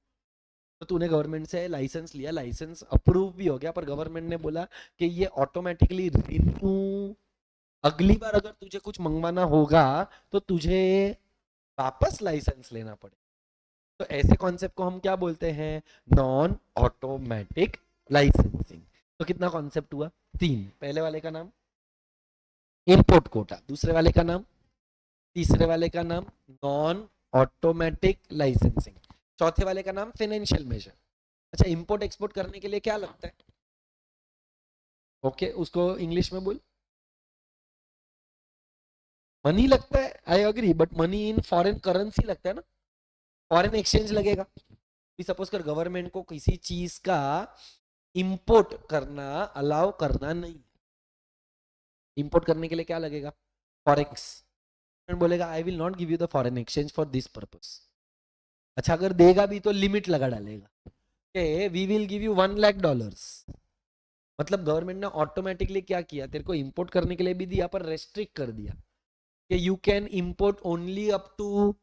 तूने गवर्नमेंट से लाइसेंस लिया, लाइसेंस अप्रूव भी हो गया, पर गवर्नमेंट ने बोला कि ये ऑटोमेटिकली रिन्यू, अगली बार अगर तुझे कुछ मंगवाना होगा तो तुझे वापस लाइसेंस लेना पड़े. तो ऐसे कॉन्सेप्ट को हम क्या बोलते हैं? Non automatic licensing. तो कितना कॉन्सेप्ट हुआ? 3. पहले वाले का नाम इंपोर्ट कोटा, दूसरे वाले का नाम, तीसरे वाले का नाम नॉन ऑटोमेटिक लाइसेंसिंग, चौथे वाले का नाम फाइनेंशियल मेजर. अच्छा, इंपोर्ट एक्सपोर्ट करने के लिए क्या लगता है? ओके, उसको इंग्लिश में बोल. मनी लगता है, I agree, but money in foreign currency लगता है ना. फॉरेन एक्सचेंज लगेगा. सपोज कर गवर्नमेंट को किसी चीज का इंपोर्ट करना अलाउ करना नहीं, इंपोर्ट करने के लिए क्या लगेगा? फॉरेक्स. बोलेगा I will not give you the foreign exchange for this purpose. अच्छा, अगर देगा भी तो लिमिट लगा डालेगा कि we will give you $1 lakh. मतलब गवर्नमेंट ने ऑटोमेटिकली क्या किया? तेरे को इंपोर्ट करने के लिए भी दिया, पर रेस्ट्रिक्ट कर दिया कि you can import only up to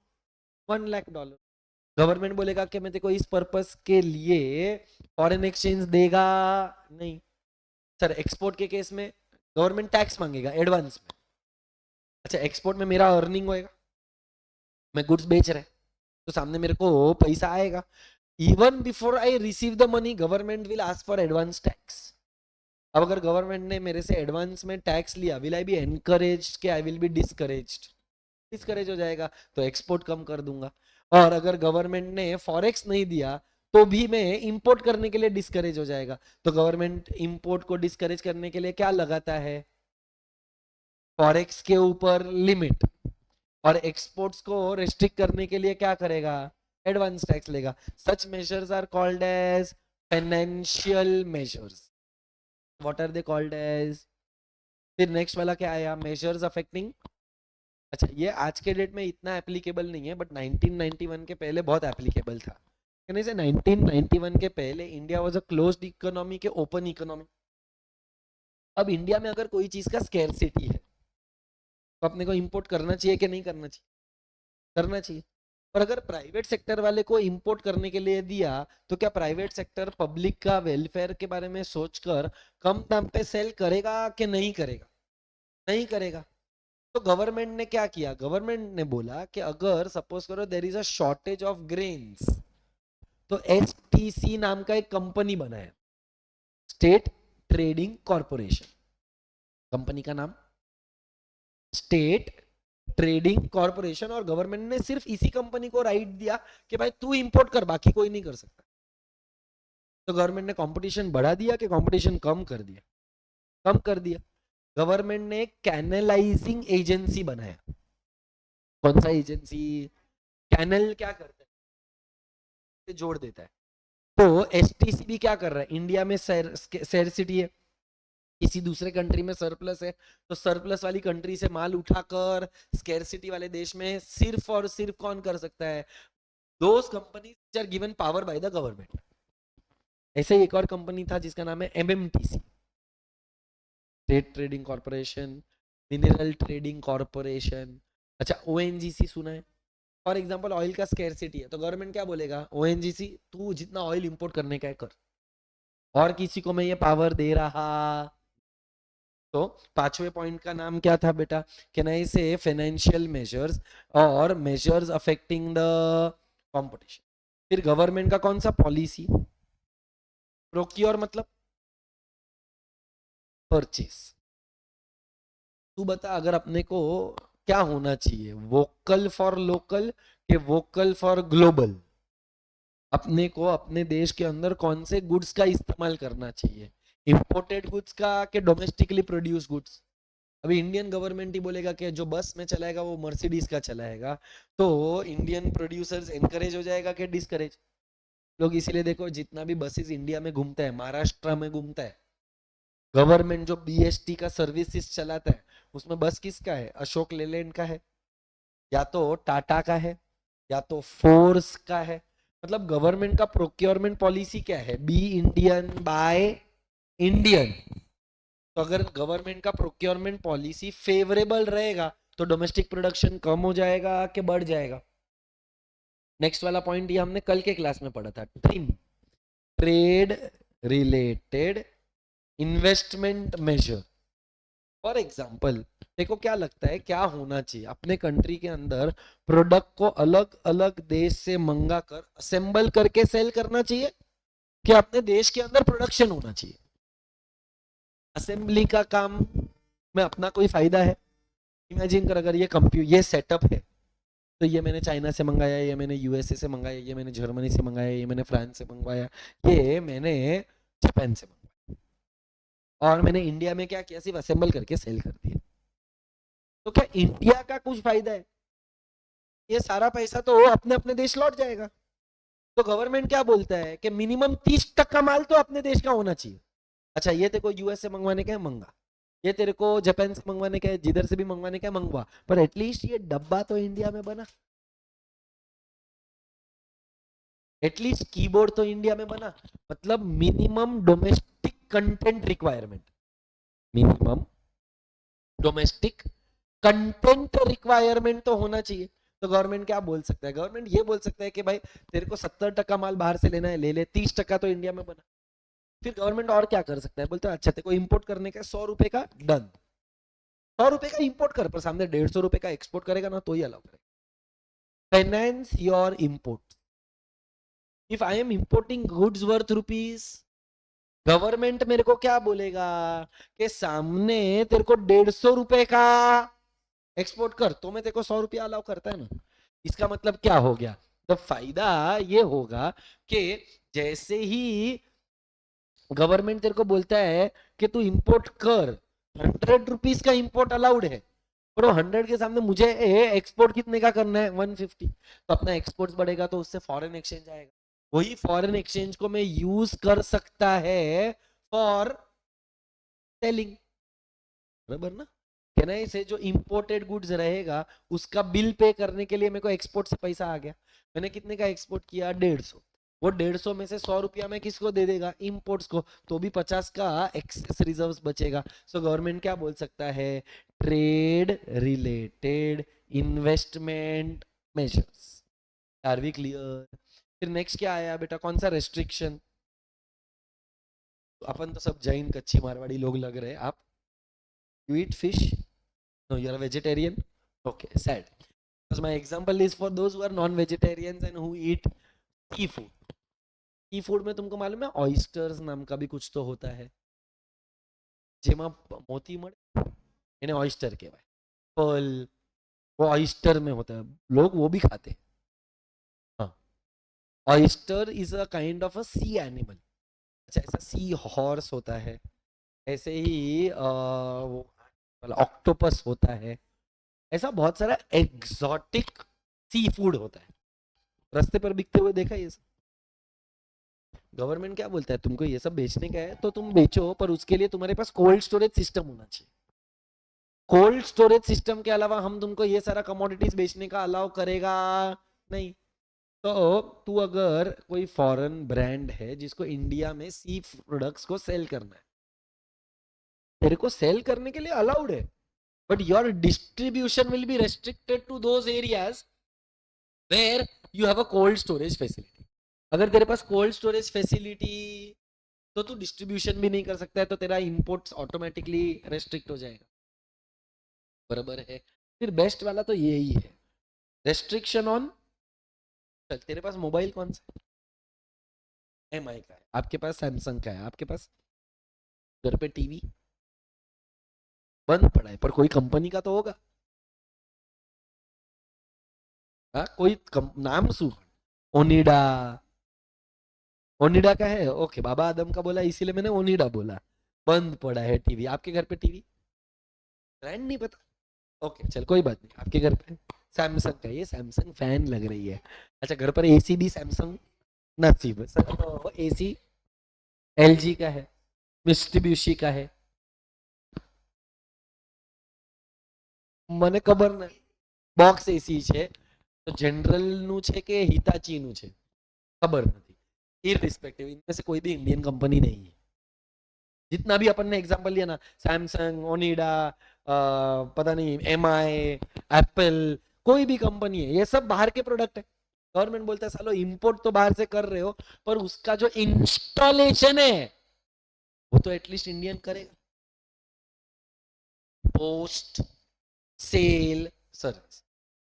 $1 lakh. Government बोलेगा कि मैं तेरे को इस पर्पस के लिए फॉरेन एक्सचेंज देगा नहीं. सर, एक्सपोर्ट के केस में गवर्नमेंट टैक्स मांगेगा एडवांस में. अच्छा, एक्सपोर्ट में मेरा अर्निंग होएगा, मैं गुड्स बेच रहा है, तो सामने मेरे को पैसा आएगा. Even before I receive the money government will ask for advance tax. अब अगर गवर्नमेंट ने मेरे से एडवांस में टैक्स लिया, विल आई बी एनकरेज्ड कि I will be discouraged? Discourage हो जाएगा, तो एक्सपोर्ट कम कर दूंगा. और अगर गवर्नमेंट ने फॉरेक्स नहीं दिया तो भी मैं इंपोर्ट करने के लिए डिस्करेज हो जाएगा. तो गवर्नमेंट इंपोर्ट को डिस्करेज करने के लिए क्या लगाता है? फॉरेक्स के ऊपर लिमिट. और एक्सपोर्ट्स को रेस्ट्रिक्ट करने के लिए क्या करेगा? एडवांस टैक्स लेगा. Such measures are called as financial measures. What are they called as? फिर नेक्स्ट वाला क्या आया? Measures affecting. अच्छा, ये आज के डेट में इतना एप्लीकेबल नहीं है, बट 1991 के पहले बहुत एप्लीकेबल था। कहने से 1991 के पहले India was a closed economy के ओपन इकोनॉमी। अब इंडिया में अगर कोई चीज का स्केर्सिटी है तो अपने को इंपोर्ट करना चाहिए कि नहीं करना चाहिए? करना चाहिए। और अगर प्राइवेट सेक्टर वाले को इंपोर्ट करने के लिए दिया तो क्या प्राइवेट सेक्टर पब्लिक का वेलफेयर के बारे में सोचकर कम दाम पे सेल करेगा कि नहीं करेगा? नहीं करेगा। तो गवर्नमेंट ने क्या किया? गवर्नमेंट ने बोला कि अगर सपोज करो there is a shortage of grains, तो एचटीसी नाम का एक कंपनी बनाया, स्टेट ट्रेडिंग कॉर्पोरेशन। कंपनी का नाम स्टेट ट्रेडिंग कॉर्पोरेशन, और गवर्नमेंट ने सिर्फ इसी कंपनी को राइट दिया कि भाई तू इंपोर्ट कर, बाकी कोई नहीं कर सकता। तो गवर्नमेंट ने कंपटीशन बढ़ा दिया कि कंपटीशन कम कर दिया? कम कर दिया। गवर्नमेंट ने एक कैनलाइजिंग एजेंसी बनाया। कौन सा एजेंसी? कैनल क्या करता है? जोड़ देता है। तो एचटीसी भी क्या कर रहा है? इंडिया में स्कैर्सिटी है, किसी दूसरे कंट्री में सरप्लस है, तो सरप्लस वाली कंट्री से माल उठाकर स्कैर्सिटी वाले देश में सिर्फ और सिर्फ कौन कर सकता है? Those companies are given power by the government. ऐसे ही एक और कंपनी था जिसका नाम है MMTC, state trading corporation, mineral trading corporation. अच्छा, ओएनजीसी सुना है? फॉर एग्जांपल ऑयल का स्कैर्सिटी है तो गवर्नमेंट क्या बोलेगा? ओएनजीसी तू जितना ऑयल इंपोर्ट करने का है कर, और किसी को मैं ये पावर दे रहा। तो पांचवे पॉइंट का नाम क्या था बेटा? कैन आई से फाइनेंशियल मेजर्स और मेजर्स अफेक्टिंग द कंपटीशन। फिर गवर्नमेंट का कौन सा पॉलिसी? प्रोक्योर मतलब परचेस। तू बता, अगर अपने को क्या होना चाहिए, वोकल फॉर लोकल कि वोकल फॉर ग्लोबल? अपने को अपने देश के अंदर कौन से गुड्स का इस्तेमाल करना चाहिए, इंपोर्टेड गुड्स का कि डोमेस्टिकली प्रोड्यूस गुड्स? अभी इंडियन गवर्नमेंट ही बोलेगा कि जो बस में चलाएगा वो मर्सिडीज का चलाएगा, तो इंडियन प्रोड्यूसर्स एनकरेज हो जाएगा कि डिस्करेज? लोग इसीलिए देखो जितना भी बसेस इंडिया में घूमता है, महाराष्ट्र में घूमता है, गवर्नमेंट जो बीएसटी का सर्विसेज चलाता है उसमें बस किसका है? अशोक लेलैंड का है, या तो टाटा का है, या तो फोर्स का है। मतलब गवर्नमेंट का प्रोक्योरमेंट पॉलिसी क्या है? Be Indian buy Indian. तो अगर गवर्नमेंट का प्रोक्योरमेंट पॉलिसी फेवरेबल रहेगा तो डोमेस्टिक प्रोडक्शन कम हो जाएगा कि बढ़ जाएगा? नेक्स्ट वाला पॉइंट ये हमने कल के क्लास में पढ़ा था, trim, trade related investment major. For example देखो, क्या लगता है क्या होना चाहिए अपने कंट्री के अंदर? प्रोडक्ट को अलग अलग देश से मंगा कर असेंबल करके सेल करना चाहिए कि अपने देश के अंदर प्रोडक्शन होना चाहिए? असेंबली का काम में अपना कोई फायदा है? इमेजिन कर, अगर ये सेटअप है, तो ये मैंने चाइना से मंगाया, ये मैंने यूएसए से मंगाया, ये मैंने जर्मनी से मंगाया, ये मैंने फ्रांस से मंगवाया, ये मैंने जापान से मंगवाया, और मैंने इंडिया में क्या किया? सिर्फ असेंबल करके सेल कर दिया। तो क्या इंडिया का कुछ फायदा है? ये सारा पैसा तो अपने अपने देश लौट जाएगा। तो गवर्नमेंट क्या बोलता है कि मिनिमम 30% माल तो अपने देश का होना चाहिए। अच्छा, ये तेरे को यूएस से मंगवाने का है, मंगा। ये तेरे को जापान से मंगवाने का है, जिधर से भी मंगवाने का है मंगवा, पर एटलीस्ट ये डब्बा तो इंडिया में बना, एटलीस्ट कीबोर्ड तो इंडिया में बना। मतलब minimum domestic content requirement, minimum domestic content requirement तो होना चाहिए। तो गवर्नमेंट क्या बोल सकता है? गवर्नमेंट ये बोल सकता है कि भाई तेरे को 70% माल बाहर से लेना है, ले ले, 30% तो इंडिया में बना। फिर गवर्नमेंट और क्या कर सकता है? बोलते हैं अच्छा तेरे को इंपोर्ट करने का 100 रुपए का, डन, 100 रुपए का इंपोर्ट कर, पर सामने 150 रुपए का एक्सपोर्ट करेगा ना तो ही अलाउ करेगा। Finance your import. If I am importing goods worth rupees, government मेरे को क्या बोलेगा कि सामने तेरे को 150 रुपए का एक्सपोर्ट कर, तो मैं तेरे को 100 रुपया अलाउ करता है ना। इसका मतलब क्या हो गया? तो फायदा ये होगा कि जैसे ही गवर्नमेंट तेरे को बोलता है कि तू इंपोर्ट कर, 100 रुपीज का इंपोर्ट अलाउड है, और वो 100 के सामने मुझे एक्सपोर्ट कितने का करना है? 150। तो अपना एक्सपोर्ट बढ़ेगा तो उससे फॉरेन एक्सचेंज आएगा, वही फॉरेन एक्सचेंज को मैं यूज कर सकता है फॉर सेलिंग, बराबर ना। कहना है इसे जो इंपोर्टेड गुड्स रहेगा उसका बिल पे करने के लिए मेरे को एक्सपोर्ट से पैसा आ गया, मैंने कितने का एक्सपोर्ट किया 150, वो 150 में से 100 रुपया में किसको दे देगा, इंपोर्ट्स को, तो भी 50 का एक्सेस रिजर्व्स बचेगा। सो गवर्नमेंट क्या बोल सकता है, trade related investment measures. Are we clear? फिर नेक्स्ट क्या आया बेटा, कौन सा रेस्ट्रिक्शन, अपन तो सब जैन कच्ची मारवाड़ी लोग लग रहे हैं, आप you eat fish, no you are vegetarian, okay sad, because my example is for those who are non-vegetarians and who eat seafood. Seafood में तुमको मालूम है ऑयस्टर्स नाम का भी कुछ तो होता है, જેમાં મોતી મળે એને ऑयस्टर કહેવાય, पर्ल वो ऑयस्टर में होता है, लोग वो भी खाते हैं। हाँ, oyster is a kind of a sea animal, अच्छा ऐसा सी हॉर्स होता है, ऐसे ही वो ऑक्टोपस होता है, ऐसा बहुत सारा एग्जॉटिक सी फूड होता है, रास्ते पर बिकते हुए देखा ये सब। गवर्नमेंट क्या बोलता है, तुमको ये सब बेचने का है तो तुम बेचो, पर उसके लिए तुम्हारे पास कोल्ड स्टोरेज सिस्टम होना चाहिए। कोल्ड स्टोरेज सिस्टम के अलावा हम तुमको ये सारा कमोडिटीज बेचने का अलाउ करेगा नहीं। तो तू अगर कोई फॉरेन ब्रांड है जिसको इंडिया में सी प्रोडक्ट्स को सेल करना है, तेरे को सेल करने के लिए अलाउड है, but your distribution will be restricted to those areas where you have a cold storage facility. अगर तेरे पास कोल्ड स्टोरेज फैसिलिटी तो तू डिस्ट्रीब्यूशन भी नहीं कर सकता है, तो तेरा इंपोर्ट्स ऑटोमेटिकली रेस्ट्रिक्ट हो जाएगा, बराबर है। फिर बेस्ट वाला तो यही है, रेस्ट्रिक्शन ऑन, चल तेरे पास मोबाइल कौन सा है, एम आई का है, आपके पास सैमसंग का है, आपके पास घर पे टीवी बंद पड़ा है, पर कोई कंपनी का तो होगा, हाँ कोई नाम सु, ओनिडा, ओनिडा का है, ओके बाबा आदम का बोला इसीलिए मैंने ओनिडा बोला, बंद पड़ा है टीवी, आपके घर पे टीवी, ब्रांड नहीं पता, ओके चल कोई बात नहीं, आपके घर पे सैमसंग का, ये सैमसंग फैन लग रही है, अच्छा घर पर एसी भी सैमसंग नसीब, तो एसी एलजी का है, मिस्टिब्यूशी का है, મને ખબર ને બોક્સ એસી છે તો जनरल નું છે કે हिताची નું છે खबर नहीं, इररिस्पेक्टिव इनमें से कोई भी इंडियन कंपनी नहीं है, जितना भी अपन ने एग्जांपल लिया ना, सैमसंग, ओनिडा, पता नहीं एम आई, एप्पल, कोई भी कंपनी है, ये सब बाहर के प्रोडक्ट है। गवर्नमेंट बोलता है सालो इंपोर्ट तो बाहर से कर रहे हो, पर उसका जो इंस्टॉलेशन है वो तो एटलीस्ट इंडियन करेगा, पोस्ट सेल सर्विस।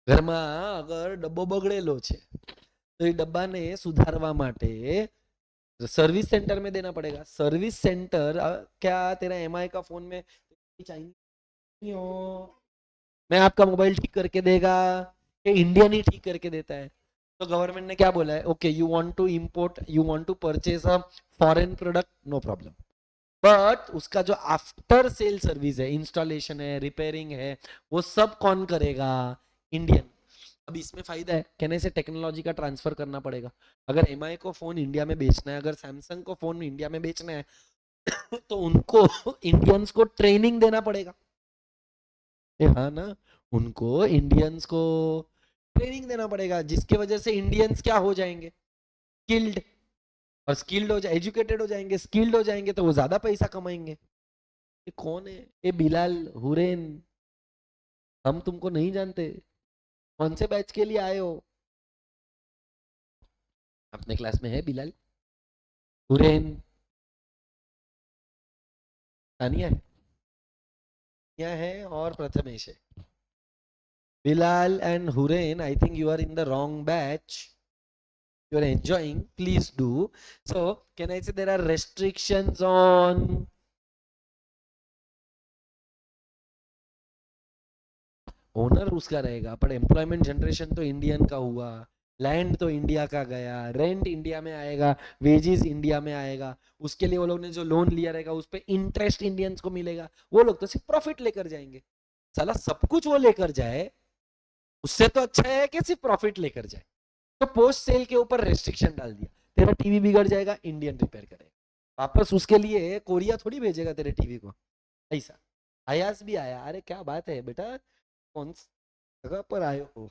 ઘરમાં અગર ડબ્બો બગડેલો છે તો એ ડબ્બાને સુધારવા માટે सर्विस सेंटर में देना पड़ेगा, सर्विस सेंटर क्या तेरा एमआई का फोन में चाहिए हो, मैं आपका मोबाइल ठीक करके देगा कि इंडियन ही ठीक करके देता है। तो गवर्नमेंट ने क्या बोला है, okay you want to import, you want to purchase a foreign product, no problem, but उसका जो आफ्टर सेल सर्विस है, इंस्टॉलेशन है, रिपेयरिंग है, वो सब कौन करेगा, इंडियन। अब इसमें फायदा है, कहने से टेक्नोलॉजी का ट्रांसफर करना पड़ेगा, अगर एमआई को फोन इंडिया में बेचना है, अगर सैमसंग को फोन इंडिया में बेचना है तो उनको इंडियंस को ट्रेनिंग देना पड़ेगा, हाँ ना, उनको इंडियंस को ट्रेनिंग देना पड़ेगा, जिसकी वजह से इंडियंस क्या हो जाएंगे, स्किल्ड, और स्किल्ड हो जाए, एजुकेटेड हो जाएंगे, स्किल्ड हो जाएंगे तो वो ज्यादा पैसा कमाएंगे। ये कौन है, ये बिलाल हुरैन, हम तुमको नहीं जानते, कौन से बैच के लिए आए हो, अपने क्लास में है बिलाल, हुरैन, तानिया है और प्रथमेश है, Bilal and Hurain, I think you are in the wrong batch, you are enjoying, please do. So can I say there are restrictions on owner, उसका रहेगा, पर एम्प्लॉयमेंट जनरेशन तो इंडियन का हुआ, लैंड तो इंडिया का गया, रेंट इंडिया में आएगा, वेजेस इंडिया में आएगा, उसके लिए वो लोग ने जो लोन लिया रहेगा उस पर इंटरेस्ट इंडियंस को मिलेगा, वो लोग तो सिर्फ प्रॉफिट लेकर जाएंगे, साला सब कुछ वो लेकर जाए, उससे तो अच्छा है कि सिर्फ प्रॉफिट लेकर जाए। तो पोस्ट सेल के ऊपर रेस्ट्रिक्शन डाल दिया, तेरा टीवी बिगड़ जाएगा, इंडियन रिपेयर करेगा, वापस उसके लिए कोरिया थोड़ी भेजेगा तेरे टीवी को, ऐसा। अयाज भी आया, अरे क्या बात है बेटा, कौन सी जगह पर आए हो?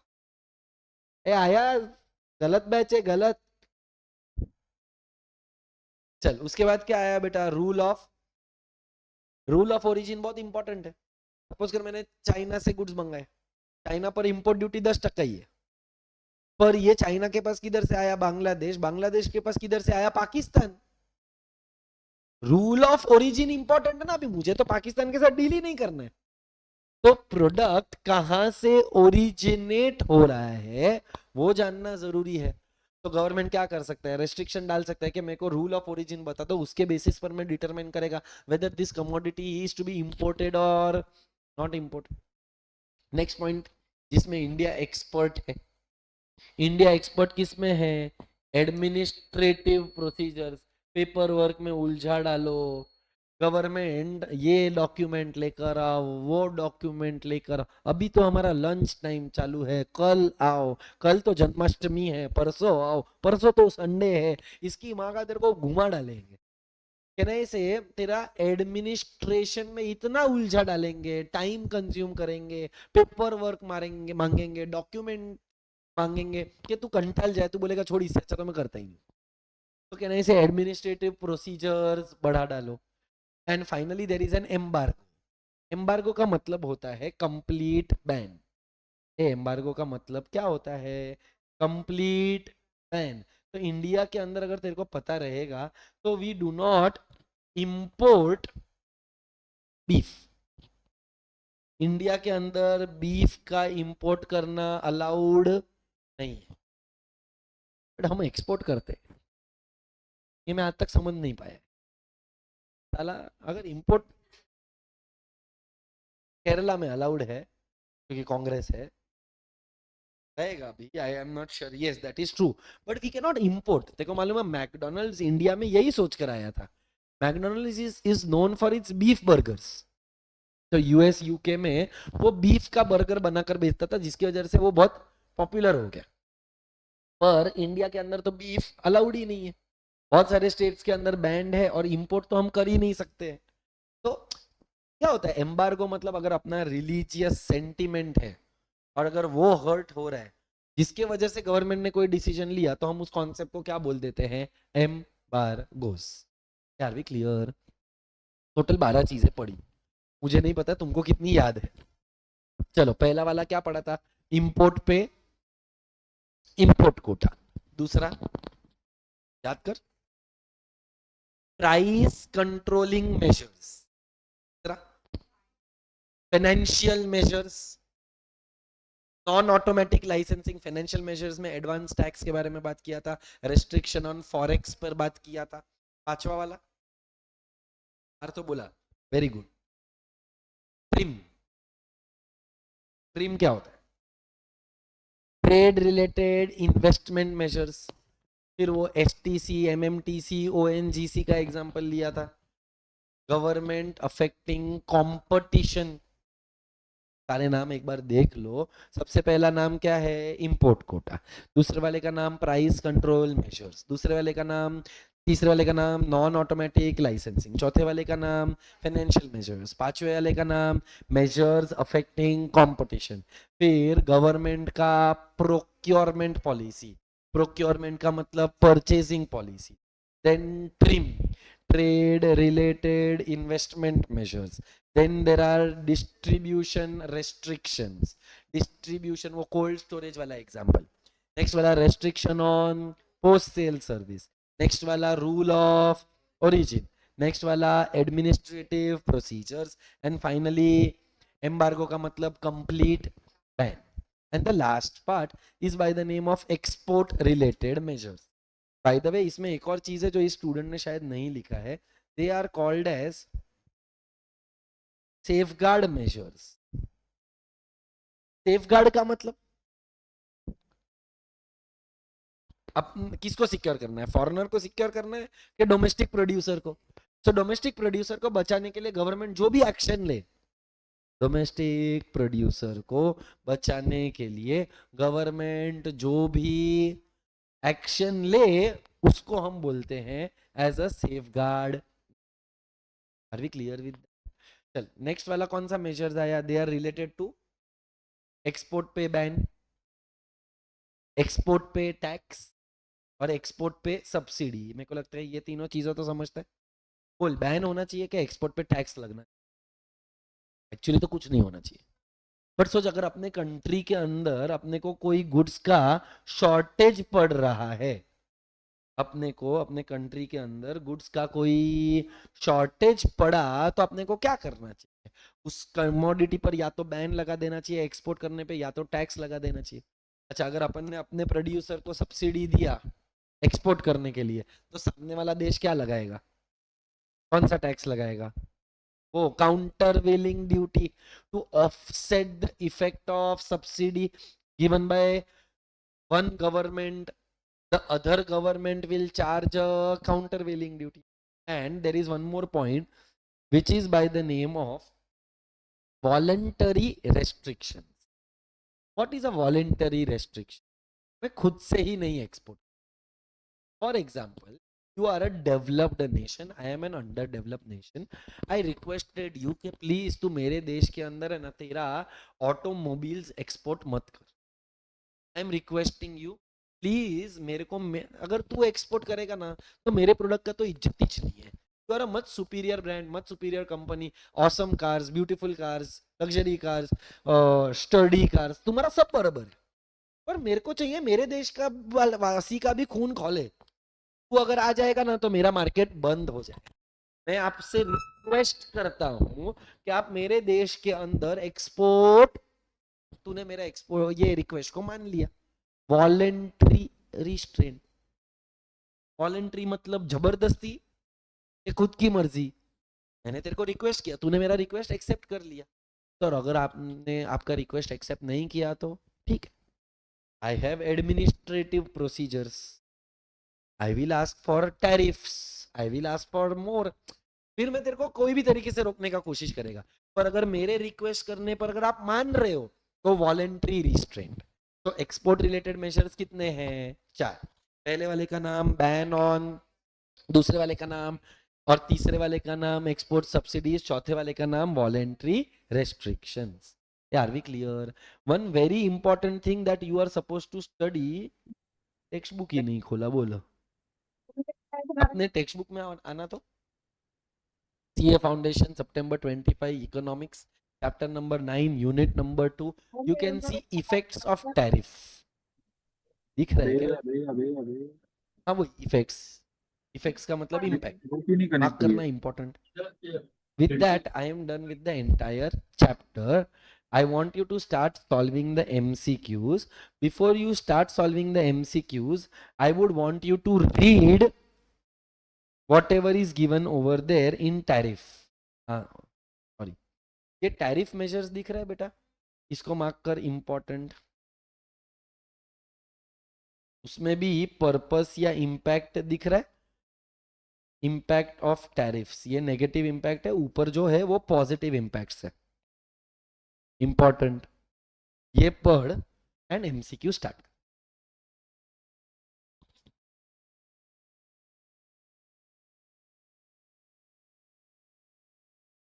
ए अयाज, गलत बैच है, गलत। चल उसके बाद क्या आया बेटा, रूल ऑफ ओरिजिन बहुत इंपॉर्टेंट है। सपोज कर मैंने चाइना से गुड्स मंगाए, चाइना पर इंपोर्ट ड्यूटी 10% ही है, पर ये चाइना के पास किधर से आया, बांग्लादेश, बांग्लादेश के पास किधर से आया, Pakistan. Rule of origin important है ना, अभी मुझे तो पाकिस्तान के साथ डील ही नहीं करना है। तो प्रोडक्ट कहां से ओरिजिनेट हो रहा है वो जानना जरूरी है। तो गवर्नमेंट क्या कर सकता है, रेस्ट्रिक्शन डाल सकता है कि मेरे को रूल ऑफ ओरिजिन बता दो, उसके बेसिस पर मैं डिटरमाइन करेगा whether this commodity is to be imported और नॉट इंपोर्टेड। नेक्स्ट पॉइंट जिसमें इंडिया एक्सपर्ट है, इंडिया एक्सपर्ट किस में है, एडमिनिस्ट्रेटिव प्रोसीजर्स, पेपर वर्क में उलझा डालो, गवर्नमेंट ये डॉक्यूमेंट लेकर आओ, वो डॉक्यूमेंट लेकर आओ। अभी तो हमारा लंच टाइम चालू है, कल आओ, कल तो जन्माष्टमी है, परसों आओ, परसों तो संडे है, इसकी माँ का तेरे को घुमा डालेंगे। कहने से तेरा एडमिनिस्ट्रेशन में इतना उलझा डालेंगे, टाइम कंज्यूम करेंगे, पेपर वर्क मारेंगे, मांगेंगे, डॉक्यूमेंट मांगेंगे कि तू कंटाल जाए, तू बोलेगा छोड़, इससे अच्छा तो मैं करता ही नहीं। तो कहने से एडमिनिस्ट्रेटिव प्रोसीजर्स बढ़ा डालो। And finally there is an embargo. Embargo का मतलब होता है कंप्लीट बैन। एम्बार्गो का मतलब क्या होता है, कंप्लीट बैन। तो इंडिया के अंदर अगर तेरे को पता रहेगा तो we do not import beef. India के अंदर बीफ का इंपोर्ट करना अलाउड नहीं है, बट हम एक्सपोर्ट करते हैं। ये मैं आज तक समझ नहीं पाया। साला अगर इंपोर्ट केरला में अलाउड है क्योंकि कांग्रेस है, रहेगा भी, I am not sure, yes that is true, but we can not import. देखो मालूम है मैकडोनल्ड्स इंडिया में यही सोच कर आया था। McDonald's is known for its beef burgers. तो यूएस यूके में वो बीफ का बर्गर बनाकर बेचता था, जिसकी वजह से वो बहुत पॉपुलर हो गया। पर इंडिया के अंदर तो बीफ अलाउड ही नहीं है, बहुत सारे स्टेट्स के अंदर बैंड है, और इंपोर्ट तो हम कर ही नहीं सकते। तो क्या होता है एम्बार्गो, मतलब अगर अपना रिलीजियस सेंटिमेंट है और अगर वो हर्ट हो रहा है जिसके वजह से गवर्नमेंट ने कोई डिसीजन लिया, तो हम उस कॉन्सेप्ट को क्या बोल देते हैं, एम्बार्गोस। यार भी क्लियर। टोटल 12 चीजें पढ़ी, मुझे नहीं पता तुमको कितनी याद है। चलो पहला वाला क्या पढ़ा था, इंपोर्ट पे इंपोर्ट कोटा। दूसरा याद कर, price controlling measures. Financial measures, non automatic licensing. Financial measures में एडवांस टैक्स के बारे में बात किया था, रेस्ट्रिक्शन ऑन फॉरेक्स पर बात किया था। पांचवा वाला तो बोला, वेरी गुड। ट्रिम, ट्रिम क्या होता है, ट्रेड रिलेटेड इन्वेस्टमेंट मेजर्स। फिर वो एसटीसी, एमएमटीसी, ओएनजीसी का एग्जांपल लिया था। गवर्नमेंट अफेक्टिंग कंपटीशन, सारे नाम एक बार देख लो। सबसे पहला नाम क्या है, इंपोर्ट कोटा। दूसरे वाले का नाम प्राइस कंट्रोल मेजर्स। दूसरे वाले का नाम, तीसरे वाले का नाम नॉन ऑटोमेटिक लाइसेंसिंग। चौथे वाले का नाम फाइनेंशियल मेजर्स। पांचवे वाले का नाम मेजर्स अफेक्टिंग कंपटीशन। फिर गवर्नमेंट का प्रोक्योरमेंट पॉलिसी, प्रोक्योरमेंट का मतलब purchasing policy. Then TRIM, trade related investment measures. then there are distribution restrictions, distribution वो cold storage वाला example। next वाला restriction on post sale service। next वाला rule of origin। next वाला administrative procedures। and finally embargo का मतलब complete ban। and the last part is by the name of export related measures। by the way इसमें एक और चीज है जो इस स्टूडेंट ने शायद नहीं लिखा है, they are called as safeguard measures. Safeguard का मतलब अब किसको सिक्योर करना है, फॉरेनर को सिक्योर करना है कि डोमेस्टिक प्रोड्यूसर को। तो डोमेस्टिक प्रोड्यूसर को बचाने के लिए गवर्नमेंट जो भी एक्शन ले, डोमेस्टिक प्रोड्यूसर को बचाने के लिए गवर्नमेंट जो भी एक्शन ले उसको हम बोलते हैं as a safeguard. Are we clear with? चल नेक्स्ट वाला कौन सा मेजर्स आया? They are related to export पे बैन, एक्सपोर्ट पे टैक्स और एक्सपोर्ट पे सब्सिडी। मेरे को लगता है ये तीनों चीजों तो समझता है। बोल बैन होना चाहिए कि एक्सपोर्ट पे टैक्स लगना? एक्चुअली तो कुछ नहीं होना चाहिए, बट सोच अगर अपने कंट्री के अंदर अपने को कोई गुड्स का शॉर्टेज पड़ रहा है, अपने को अपने कंट्री के अंदर गुड्स का कोई शॉर्टेज पड़ा तो अपने को क्या करना चाहिए? उस कमोडिटी पर या तो बैन लगा देना चाहिए एक्सपोर्ट करने पे, या तो टैक्स लगा देना चाहिए। अच्छा अगर अपन ने अपने प्रोड्यूसर को सब्सिडी दिया एक्सपोर्ट करने के लिए, तो सामने वाला देश क्या लगाएगा? कौन सा टैक्स लगाएगा? वो countervailing duty to offset the effect of subsidy given by one government, the other government will charge a countervailing duty. And there is one more point which is by the name of voluntary restrictions. What is a voluntary restriction? मैं खुद से ही नहीं export. For example, you are a developed nation, I am an underdeveloped nation. I requested you कि please तू मेरे देश के अंदर है ना तेरा ऑटोमोबाइल्स एक्सपोर्ट मत कर। I am requesting you please मेरे को अगर तू एक्सपोर्ट करेगा ना तो मेरे प्रोडक्ट का तो इज्जत ही नहीं है। You are a much superior brand, much superior company, awesome cars, beautiful cars, luxury cars, sturdy cars, तुम्हारा सब बराबर है, पर मेरे को चाहिए मेरे देश का वासी का भी खून खौले। तू अगर आ जाएगा ना तो मेरा मार्केट बंद हो जाएगा। मैं आपसे रिक्वेस्ट करता हूं कि आप मेरे देश के अंदर एक्सपोर्ट, तूने मेरा एक्सपोर्ट ये रिक्वेस्ट को मान लिया। वॉलेंट्री रिस्ट्रेंट, वॉलेंट्री मतलब जबरदस्ती या खुद की मर्जी। मैंने तेरे को रिक्वेस्ट किया, तूने मेरा रिक्वेस्ट एक्सेप्ट कर लिया। तो अगर आपने आपका रिक्वेस्ट एक्सेप्ट नहीं किया तो ठीक है, I have administrative procedures, I will ask for tariffs, I will ask for more. फिर मैं तेरे को कोई भी तरीके से रोकने का कोशिश करेगा, पर अगर मेरे रिक्वेस्ट करने पर अगर आप मान रहे हो तो वॉलेंट्री रिस्ट्रेंट। तो एक्सपोर्ट रिलेटेड मेजर्स कितने हैं? 4। पहले वाले का नाम बैन ऑन, दूसरे वाले का नाम और तीसरे वाले का नाम एक्सपोर्ट सब्सिडीज, चौथे वाले का नाम voluntary restrictions. Are we clear? One very important thing that you are suppose to study, text book ही नहीं खोला, बोलो अपने टेक्स्ट बुक में आना तो CA Foundation September 25 Economics chapter number 9 unit number 2 you can see effects of tariff। दिख रहा है क्या? हाँ वो इफेक्ट्स, इफेक्ट्स का मतलब इम्पैक्ट मार्क करना important. with that I am done with the entire chapter. I want you to start solving the MCQs. Before you start solving the MCQs I would want you to read whatever is given over there in tariff। Sorry, ये tariff measures दिख रहा है बेटा, इसको mark कर important. उसमें भी purpose या इम्पैक्ट दिख रहा है, इम्पैक्ट ऑफ टैरिफ्स, ये नेगेटिव इम्पैक्ट है, ऊपर जो है वो पॉजिटिव इम्पैक्ट्स है। इंपॉर्टेंट, ये पढ़ and MCQ start.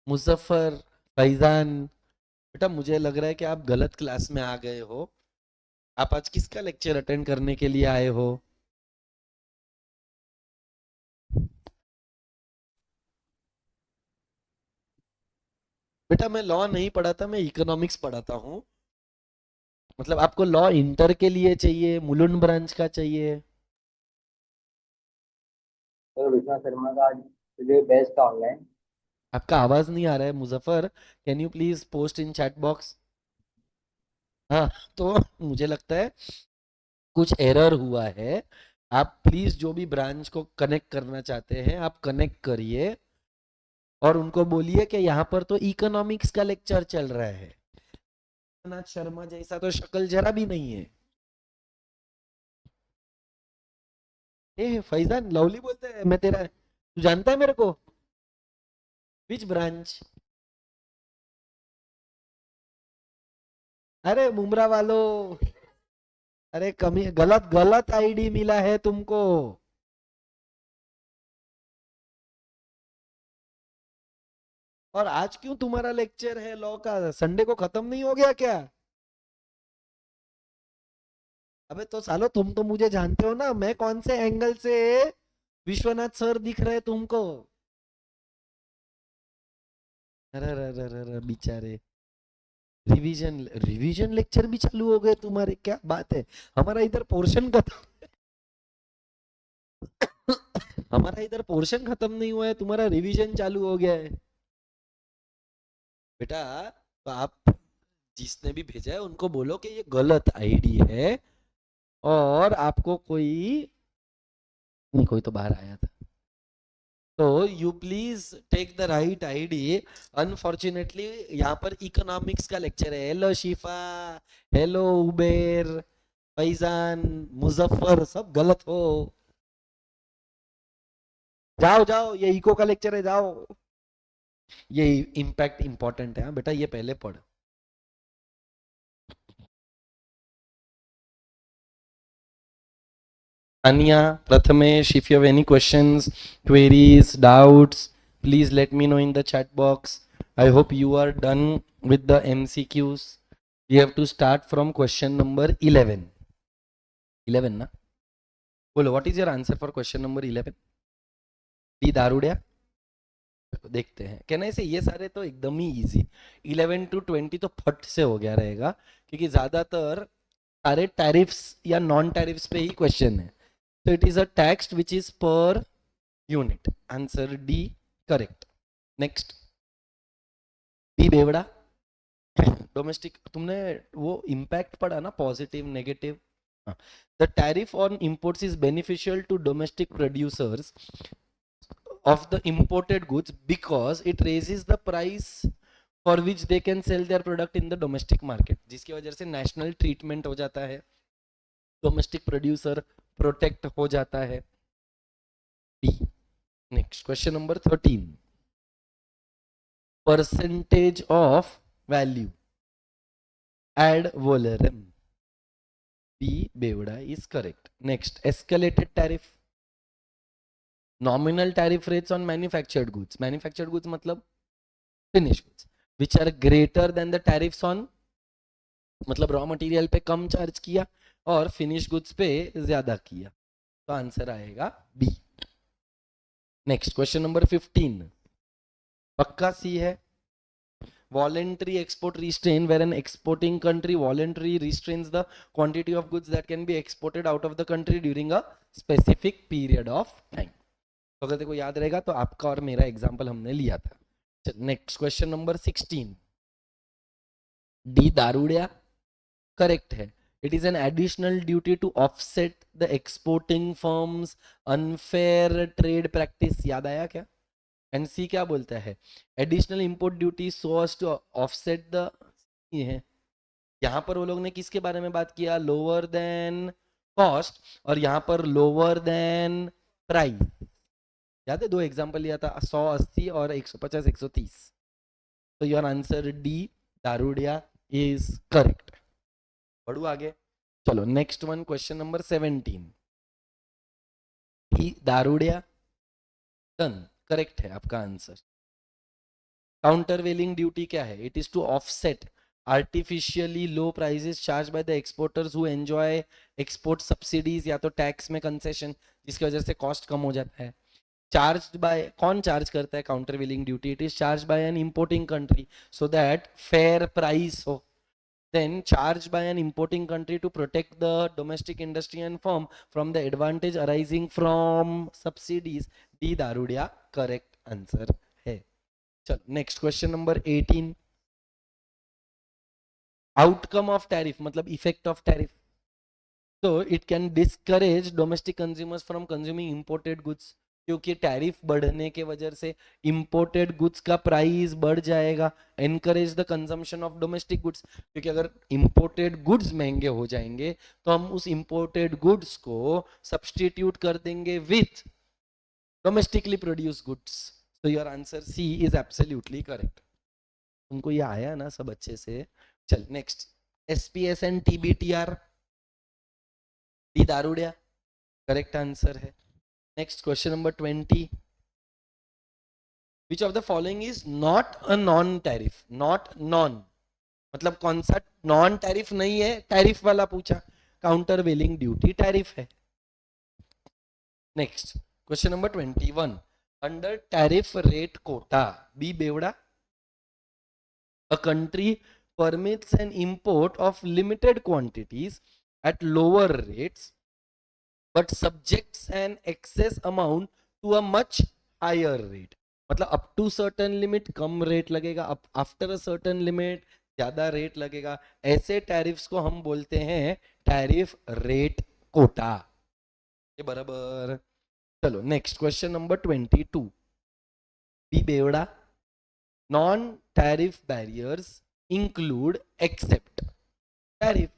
Muzaffar, Faizan, बेटा मुझे लग रहा है कि आप गलत क्लास में आ गए हो। आप आज किसका लेक्चर अटेंड करने के लिए आए हो? बेटा मैं लॉ नहीं पढ़ाता, मैं इकोनॉमिक्स पढ़ाता हूँ। मतलब आपको लॉ इंटर के लिए चाहिए, मुलुंड ब्रांच का चाहिए? तो विश्वास शर्मा का आज बेस्ट ऑनलाइन। आपका आवाज नहीं आ रहा है Muzaffar, can you please post in chat box? हाँ, तो मुझे लगता है कुछ एरर हुआ है। आप प्लीज जो भी ब्रांच को कनेक्ट करना चाहते हैं आप कनेक्ट करिए और उनको बोलिए कि यहाँ पर तो इकोनॉमिक्स का लेक्चर चल रहा है। नाथ शर्मा जैसा तो शक्ल जरा भी नहीं है। ए फैजान, लवली बोलते हैं, मैं तेरा, तू जानता है मेरे को? Which branch? अरे मुमरा वालों, अरे कमी, गलत गलत आईडी मिला है तुमको। और आज क्यों तुम्हारा लेक्चर है लॉ का? संडे को खत्म नहीं हो गया क्या? अबे तो सालो तुम तो मुझे जानते हो ना, मैं कौन से एंगल से विश्वनाथ सर दिख रहे तुमको? अरे अरे अरे अरे अरे, बेचारे रिवीजन रिवीजन लेक्चर भी चालू हो गए तुम्हारे, क्या बात है? हमारा इधर पोर्शन खत्म हमारा इधर पोर्शन खत्म नहीं हुआ है, तुम्हारा रिवीजन चालू हो गया है। बेटा, तो आप जिसने भी भेजा है उनको बोलो कि ये गलत आईडी है, और आपको कोई नहीं, कोई तो बाहर आया था, तो you please take the right ID. Unfortunately यहाँ पर इकोनॉमिक्स का लेक्चर है। हेलो शिफा, हेलो उबेर, फैजान, मुजफ्फर, सब गलत हो। जाओ जाओ, ये इको का लेक्चर है, जाओ। ये इम्पैक्ट इंपॉर्टेंट है, हाँ बेटा, ये पहले पढ़। Anya, Prathamesh, if you have any questions, queries, doubts, please let me know in the chat box. I hope you are done with the MCQs. We have to start from question number 11. 11 ना? बोलो, what is your answer for question number 11? D दारूडिया? देखते हैं। कहना से ये सारे तो एकदम ही इजी। 11 to 20 तो फट से हो गया रहेगा, क्योंकि ज्यादातर सारे टैरिफ्स या नॉन टैरिफ्स पे ही क्वेश्चन है। So it is a tax which is per unit. Answer D correct. Next, B बेवड़ा। डोमेस्टिक तुमने वो इम्पैक्ट पढ़ा ना, positive negative? The tariff on imports is beneficial to domestic producers of the imported goods because it raises the price for which they can sell their product in the domestic market, जिसकी वजह से national treatment हो जाता है, domestic producer protect हो जाता है। B. Next, question number 13. Percentage of value ad valorem. B. Bevda is correct. Next, escalated tariff. Nominal tariff rates on manufactured goods. Manufactured goods मतलब finished goods, which are greater than the tariffs on, मतलब raw material पे कम charge किया और finish goods पे ज्यादा किया, तो answer आएगा बी। Next, question number 15। पक्का सी है। Voluntary export restraint, where an exporting country voluntarily restrains the quantity of goods that can be exported out of the country during a specific period of time. तो अगर देखो याद रहेगा तो आपका और मेरा एग्जांपल हमने लिया था। Next, question number 16। डी दारूडिया करेक्ट है। It is an additional duty to offset the exporting firms unfair trade practice. याद आया क्या? एंड सी क्या बोलता है? Additional import duty so as to offset the, ये है। यहाँ पर वो लोग ने किसके बारे में बात किया? लोअर देन कॉस्ट, और यहाँ पर लोअर देन प्राइस। याद है, दो एग्जांपल लिया था, 100, 80 और 150, 130। तो योर आंसर डी दारूडिया इज करेक्ट। बढ़ू आगे, चलो next one, question number 17। D दारूडिया डन, करेक्ट है आपका आंसर। काउंटरवेलिंग ड्यूटी क्या है? It is to offset artificially low prices charge by the exporters who enjoy export subsidies या तो टैक्स में कंसेशन, जिसकी वजह से कॉस्ट कम हो जाता है। चार्ज बाय, कौन चार्ज करता है countervailing duty? It is charge by an importing country so that fair price हो। Then charged by an importing country to protect the domestic industry and firm from the advantage arising from subsidies. D दारूडिया correct answer है। चल next, question number 18। Outcome of tariff मतलब effect of tariff. तो it can discourage domestic consumers from consuming imported goods, क्योंकि tariff बढ़ने के वजह से इंपोर्टेड गुड्स का प्राइस बढ़ जाएगा। Encourage the consumption of domestic goods, क्योंकि अगर इंपोर्टेड गुड्स महंगे हो जाएंगे तो हम उस इंपोर्टेड गुड्स को सब्सटीट्यूट कर देंगे विथ डोमेस्टिकली प्रोड्यूस गुड्स। तो your answer C is absolutely correct. तुमको ये आया ना सब अच्छे से? चल next, SPS and TBTR. D दारूडिया करेक्ट आंसर है। Next, question number 20। Which of the following is not a non tariff, not non मतलब कौन सा नॉन टैरिफ नहीं है, टैरिफ वाला पूछा, काउंटर वेलिंग ड्यूटी टैरिफ है। Next question number 21, under tariff rate quota B बेवड़ा, a country permits an import of limited quantities at lower rates but subjects an excess amount to a much higher rate, मतलब up to certain limit कम rate लगेगा, up after a certain limit ज्यादा rate लगेगा, ऐसे tariffs को हम बोलते हैं टैरिफ रेट कोटा। ये बराबर। चलो नेक्स्ट क्वेश्चन नंबर 22, बी बेवड़ा, non tariff barriers include except tariff,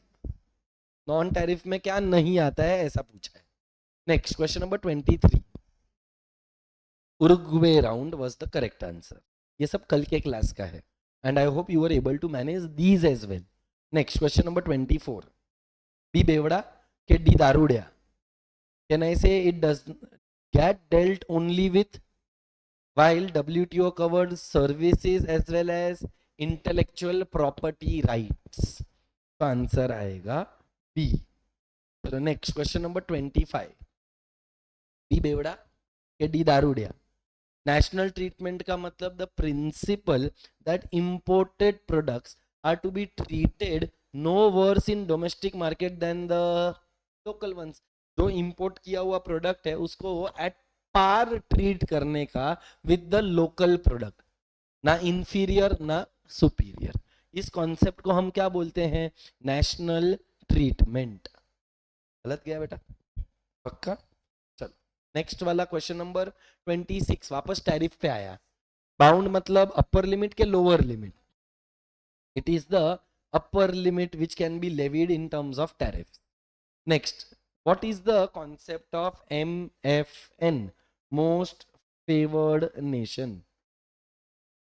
non tariff में क्या नहीं आता है ऐसा पूछा है। Next question number 23, Uruguay round was the correct answer. ये सब कल के क्लास का है and I hope you are able to manage these as well. Next question number 24, B बेवड़ा के डी दारूडिया, can I say it does get dealt only with while WTO covered services as well as intellectual property rights, तो answer आएगा B. चलो next question number 25, B बेवड़ा के D दारूडिया, national treatment का मतलब the principle that imported products are to be treated no worse in domestic market than the local ones, जो import किया हुआ प्रोडक्ट है उसको एट पार ट्रीट करने का विद द लोकल प्रोडक्ट, ना इंफीरियर ना सुपीरियर। इस कॉन्सेप्ट को हम क्या बोलते हैं, नेशनल ट्रीटमेंट। गलत गया बेटा, पक्का। चलो नेक्स्ट वाला क्वेश्चन नंबर 26, वापस टैरिफ पे आया। बाउंड मतलब अपर लिमिट के lower limit, it is the upper limit which can be levied in terms of tariff. Next, what is the concept of MFN, most favored nation?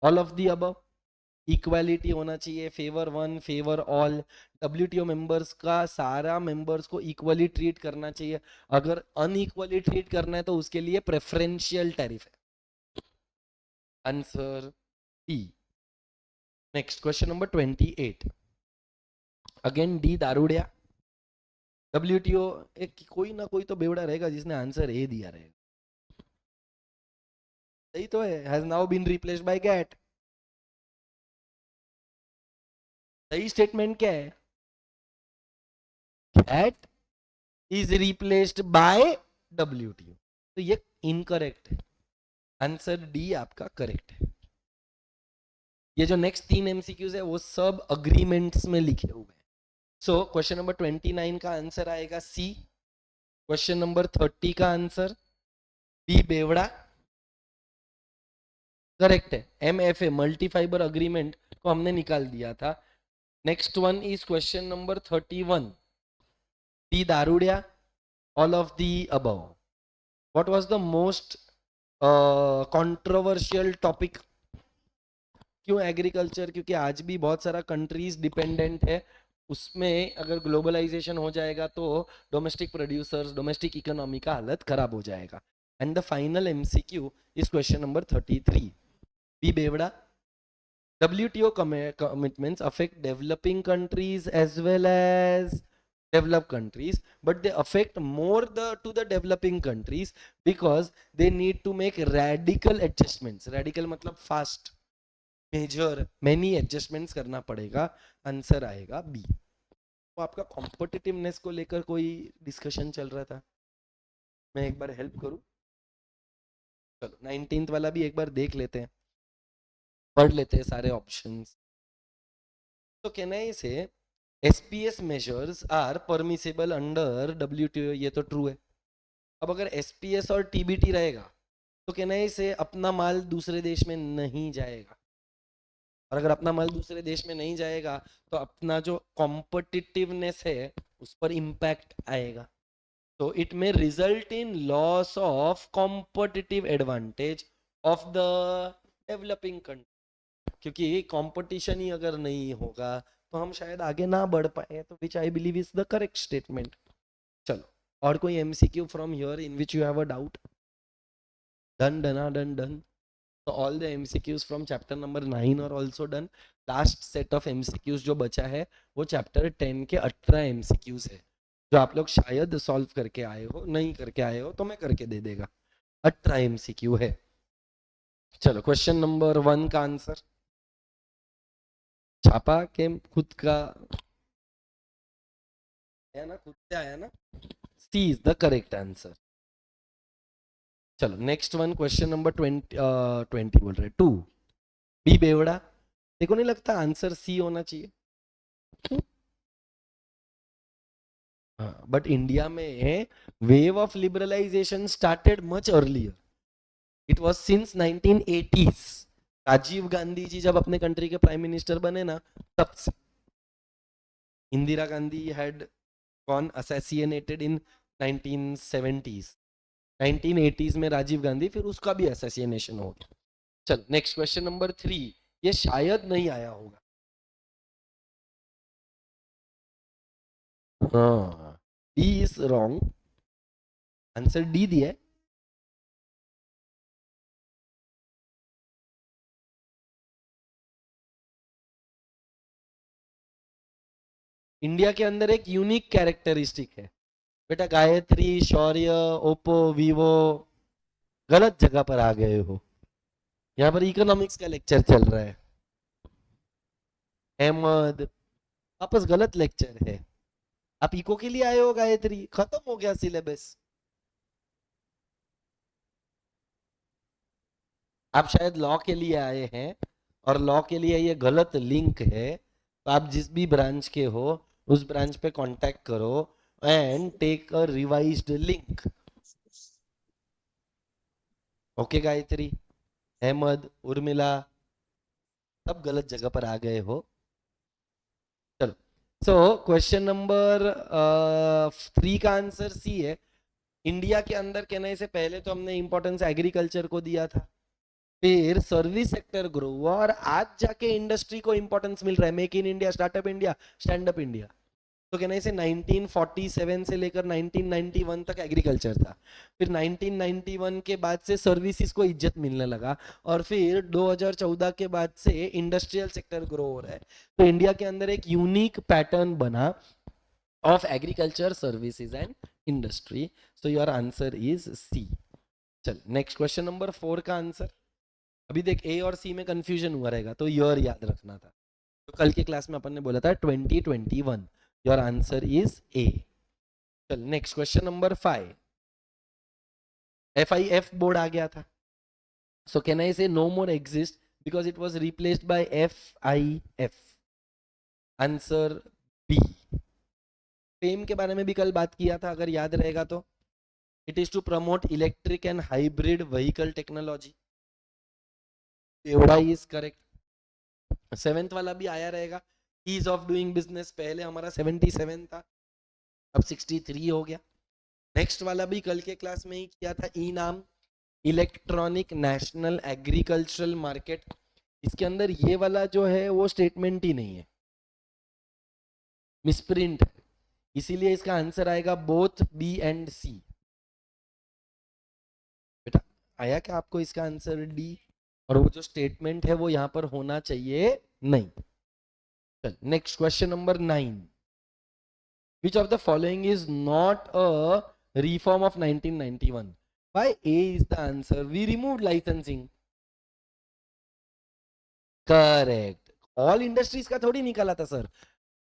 All of the above, equality होना चाहिए, favour one favour all, WTO members का सारा members को equally treat करना चाहिए, अगर unequally treat करना है तो उसके लिए प्रेफरेंशियल टैरिफ है। Answer D. Next question number 28, again D दारूडिया, WTO एक कोई ना कोई तो बेवड़ा रहेगा जिसने आंसर ए दिया रहेगा, सही तो है, has now been replaced by GATT. सही स्टेटमेंट क्या है, GATT is replaced by WTO, तो ये इनकरेक्ट है, आंसर डी आपका करेक्ट है। ये जो नेक्स्ट 3 MCQs है वो सब अग्रीमेंट्स में लिखे हुए हैं। सो क्वेश्चन नंबर 29 का आंसर आएगा सी, क्वेश्चन नंबर 30 का आंसर बी बेवड़ा करेक्ट है। MFA मल्टी फाइबर अग्रीमेंट को हमने निकाल दिया था। Next one is question number 31, D दारूडिया, all of the above. What was the most controversial topic? क्यों एग्रीकल्चर? क्योंकि आज भी बहुत सारा कंट्रीज डिपेंडेंट है उसमें, अगर ग्लोबलाइजेशन हो जाएगा तो डोमेस्टिक प्रोड्यूसर्स डोमेस्टिक इकोनॉमी का हालत खराब हो जाएगा। And the final MCQ is question number 33, B बेवड़ा, WTO commitments affect developing countries as well as developed countries, but they affect more to the developing countries because they need to make radical adjustments. Radical मतलब fast, major, many adjustments करना पड़ेगा। Answer आएगा B. तो आपका competitiveness को लेकर कोई discussion चल रहा था, मैं एक बार हेल्प करूं? चलो 19th वाला भी एक बार देख लेते हैं, पढ़ लेते हैं सारे ऑप्शंस। तो कहना है इसे SPS measures are permissible under WTO, ये तो ट्रू है। अब अगर SPS और TBT रहेगा तो कहना है इसे अपना माल दूसरे देश में नहीं जाएगा, और अगर अपना माल दूसरे देश में नहीं जाएगा तो अपना जो कॉम्पिटिटिवनेस है उस पर इम्पैक्ट आएगा। तो इट में result in loss of competitive advantage of the developing country, क्योंकि कंपटीशन ही अगर नहीं होगा तो हम शायद आगे ना बढ़ पाए, तो which I believe is the correct statement. चलो और कोई MCQ from here in which you have a doubt? Done done done done. So all the MCQs from chapter number 9 are also done. Last set of MCQs जो बचा है वो chapter 10 के 18 MCQs है जो आप लोग शायद सॉल्व करके आए हो, नहीं करके आए हो तो मैं करके दे देगा. 18 MCQ है. चलो क्वेश्चन नंबर 1 का आंसर छापा के खुद का है ना, खुद से आया ना. C is the correct answer. चलो नेक्स्ट वन क्वेश्चन नंबर 20 बोल रहे 2. बी बेवड़ा. देखो नहीं लगता आंसर सी होना चाहिए. हाँ बट इंडिया में wave of liberalisation started much earlier. It was since 1980s. Rajiv Gandhi ji जब अपने कंट्री के प्राइम मिनिस्टर बने ना तब से. Indira Gandhi had gone assassinated in 1970s. 1980s में राजीव गांधी, फिर उसका भी असैसिनेशन हो गया. चलो नेक्स्ट क्वेश्चन नंबर 3. ये शायद नहीं आया होगा. हाँ D is wrong. Answer D दिया है. इंडिया के अंदर एक यूनिक कैरेक्टरिस्टिक है बेटा. गायत्री, शौर्य, ओप्पो, वीवो गलत जगह पर आ गए हो. यहाँ पर इकोनॉमिक्स का लेक्चर चल रहा है. अहमद वापस गलत लेक्चर है. आप इको के लिए आए हो. गायत्री खत्म हो गया सिलेबस. आप शायद लॉ के लिए आए हैं और लॉ के लिए ये गलत लिंक है. तो आप जिस भी ब्रांच के हो उस ब्रांच पे कांटेक्ट करो and take a revised link. Okay Gayatri, Ahmed, Urmila सब गलत जगह पर आ गए हो. चलो सो क्वेश्चन नंबर 3 का आंसर सी है. इंडिया के अंदर कहने से पहले तो हमने इंपॉर्टेंस एग्रीकल्चर को दिया था, फिर सर्विस सेक्टर ग्रो हुआ और आज जाके इंडस्ट्री को इंपॉर्टेंस मिल रहा है. Make in India, startup India, stand up India. तो कहने से 1947 से लेकर 1991 तक एग्रीकल्चर था. फिर 1991 के बाद से सर्विसेज को इज्जत मिलने लगा और फिर 2014 के बाद से इंडस्ट्रियल सेक्टर ग्रो हो रहा है. तो इंडिया के अंदर एक यूनिक पैटर्न बना of agriculture, services and industry. So your answer is C. चल नेक्स्ट क्वेश्चन नंबर 4 का आंसर. अभी देख ए और सी में कंफ्यूजन हुआ रहेगा तो ईयर याद रखना था. तो कल के क्लास में अपन ने बोला था 2021. Your answer is A. चल next question number 5. FIF board आ गया था. So can I say no more exist because it was replaced by FIF. Answer B. फेम के बारे में भी कल बात किया था अगर याद रहेगा तो. It is to promote electric and hybrid vehicle technology. एवढा इज करेक्ट. 7th वाला भी आया रहेगा. ईज ऑफ डूइंग बिजनेस पहले हमारा 77 था, अब 63 हो गया. नेक्स्ट वाला भी कल के क्लास में ही किया था. ई नाम, इलेक्ट्रॉनिक नेशनल एग्रीकल्चरल मार्केट. इसके अंदर ये वाला जो है वो स्टेटमेंट ही नहीं है, मिसप्रिंट है. इसीलिए इसका आंसर आएगा बोथ बी एंड सी. बेटा आया क्या आपको इसका आंसर डी? और वो जो स्टेटमेंट है वो यहां पर होना चाहिए नहीं. चल next question number 9. Which of the following is not a reform of 1991? Why A is the answer? We removed licensing. Correct. All industries का थोड़ी निकाला था सर,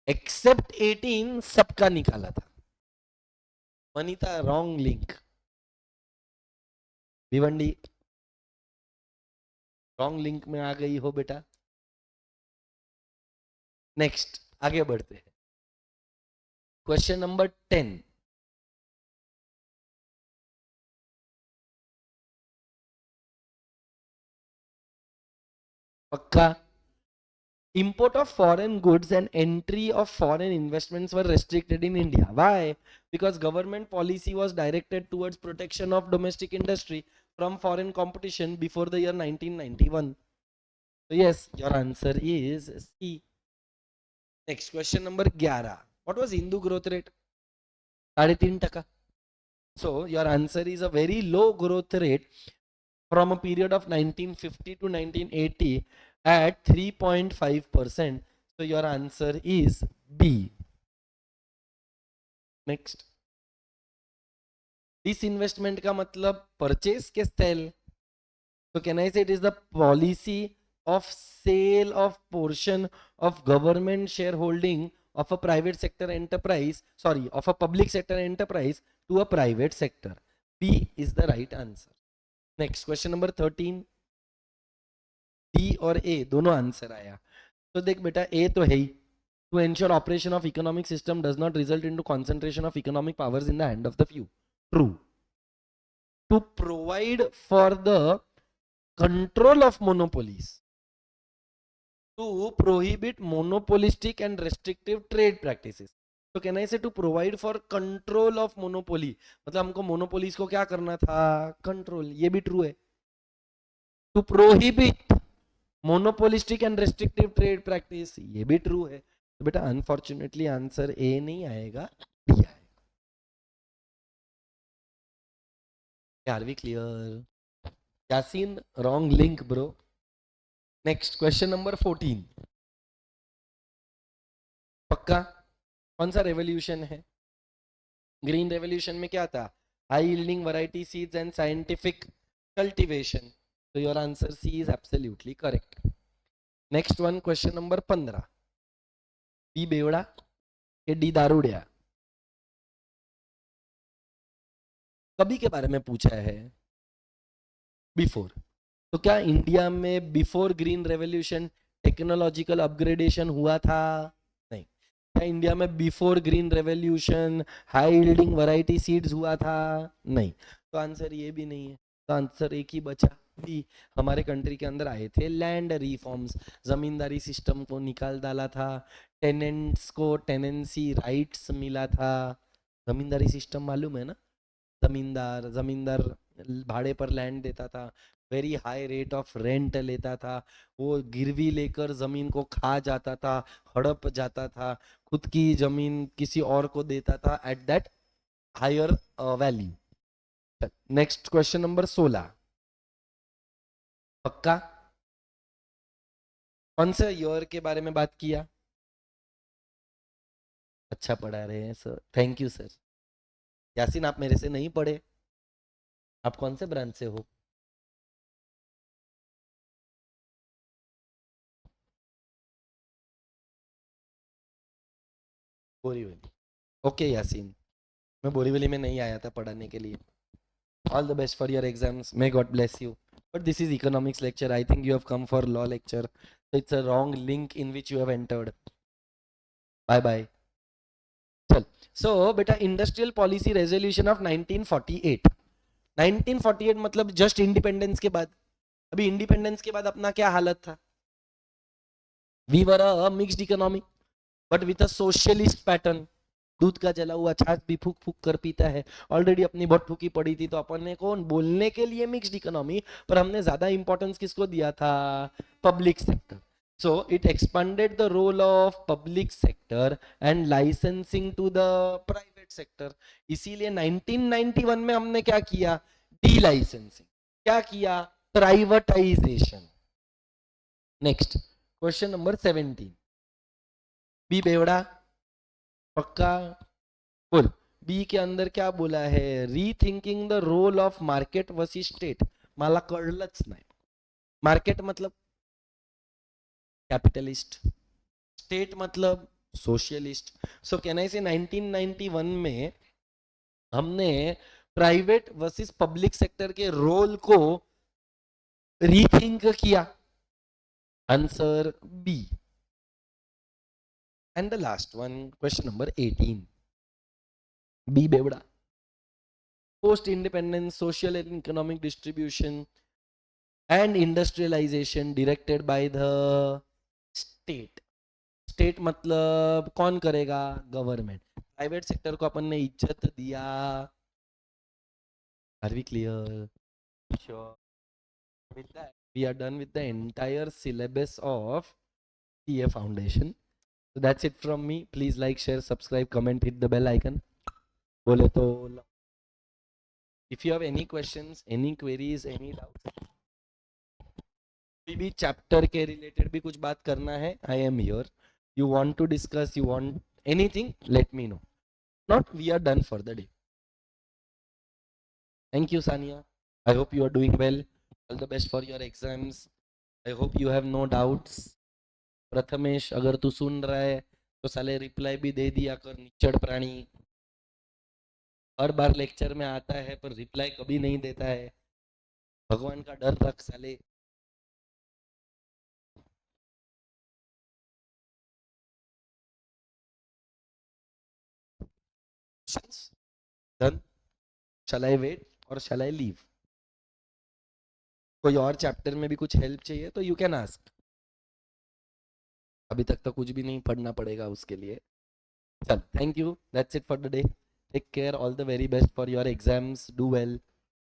except 18 सबका निकाला था. Vanita wrong link. Bhiwandi wrong link में आ गई हो बेटा. नेक्स्ट आगे बढ़ते हैं. Question number 10. पक्का. Import of foreign goods and entry of foreign investments were restricted in India. Why? Because government policy was directed towards protection of domestic industry from foreign competition before the year 1991. So yes, your answer is C. Next question number 11. What was Hindu growth rate? 3.5%. So your answer is a very low growth rate from a period of 1950 to 1980 at 3.5%. So your answer is B. Next. Disinvestment का मतलब purchase के sell. So can I say it is the policy of sale of portion of government shareholding of a private sector enterprise, sorry, of a public sector enterprise to a private sector. B is the right answer. Next question number 13. D और A दोनों answer आया. तो देख बेटा A तो है ही. To ensure operation of economic system does not result into concentration of economic powers in the hand of the few. True. To provide for the control of monopolies, to prohibit monopolistic and restrictive trade practices. So can I say to provide for control of monopoly, मतलब हमको monopolies को क्या करना था, control. ये भी true है. To prohibit monopolistic and restrictive trade practice, ये भी true है. तो बेटा unfortunately आंसर A नहीं आएगा, D आएगा. Are we clear? Yasin, wrong link bro. Next question number 14. पक्का? कौन सा रेवोल्यूशन है? ग्रीन रेवोल्यूशन में क्या था? High yielding variety seeds and scientific cultivation. So your answer C is absolutely correct. Next one, question number 15. B बेवड़ा के D दारूड़िया कभी के बारे में पूछा है? बिफोर. तो क्या इंडिया में before green revolution technological upgradation हुआ था? नहीं. क्या इंडिया में before green revolution high yielding variety seeds हुआ था? नहीं. तो आंसर ये भी नहीं है. तो आंसर एक ही बचा, भी हमारे कंट्री के अंदर आए थे लैंड रिफॉर्म्स. जमींदारी सिस्टम को निकाल डाला था, टेनेंट्स को टेनेंसी राइट्स मिला था. जमींदारी सिस्टम मालूम है ना? जमींदार भाड़े पर लैंड देता था, very high rate of rent लेता था, वो गिरवी लेकर जमीन को खा जाता था, हड़प जाता था, खुद की जमीन किसी और को देता था at that higher value. Next question number 16. पक्का? कौन से ईयर के बारे में बात किया? अच्छा पढ़ा रहे हैं sir, thank you sir. Yasin आप मेरे से नहीं पढ़े. आप कौन से ब्रांच से हो? बोरीवली. ओके यासीन, मैं बोरीवली में नहीं आया था पढ़ाने के लिए. All the best for your exams, may God bless you. But this is economics lecture. I think you have come for law lecture, so it's a wrong link in which you have entered. Bye bye. चल. So बेटा industrial policy resolution of 1948. 1948 मतलब just independence के बाद. अभी independence के बाद अपना क्या हालत था? We were a mixed economy but with a socialist pattern. दूध का जला हुआ छाछ भी फूक फूक कर पीता है. ऑलरेडी अपनी बहुत फूकी पड़ी थी, तो अपन ने कौन बोलने के लिए मिक्स्ड इकोनॉमी, पर हमने ज्यादा इंपॉर्टेंस किसको दिया था? Public sector. So it expanded the role of public sector and licensing to the private sector. इसीलिए 1991 में हमने क्या किया? Delicensing. क्या किया? Privatisation. Next question number 17. B बेवड़ा पक्का बोल. बी के अंदर क्या बोला है? Rethinking the role of market versus state. मला कळलंच नाही. मार्केट मतलब कैपिटलिस्ट, स्टेट मतलब socialist. So can I say 1991 में हमने प्राइवेट वर्सेस पब्लिक सेक्टर के रोल को रीथिंक किया. Answer B. And the last one, question number 18. B बेवड़ा. Post independence social and economic distribution and industrialisation directed by the state. State मतलब कौन करेगा? Government. Private sector को अपन ने इज्जत दिया. Are we clear? Sure. With that we are done with the entire syllabus of CA foundation. So that's it from me. Please like, share, subscribe, comment, hit the bell icon. बोले तो. If you have any questions, any queries, any doubts, कोई भी chapter के related भी कुछ बात करना है, I am here. You want to discuss, you want anything, let me know. Not, we are done for the day. Thank you Sania. I hope you are doing well. All the best for your exams. I hope you have no doubts. Prathamesh, अगर तू सुन रहा है तो साले reply भी दे दिया कर, निचड़ प्राणी. हर बार लेक्चर में आता है पर रिप्लाई कभी नहीं देता है. भगवान का डर रख साले. डन. शैल आई वेट और शैल आई लीव? कोई और चैप्टर में भी कुछ हेल्प चाहिए तो यू कैन आस्क. अभी तक तो कुछ भी नहीं पढ़ना पड़ेगा उसके लिए. चल, thank you, that's it for the day. Take care, all the very best for your exams, do well.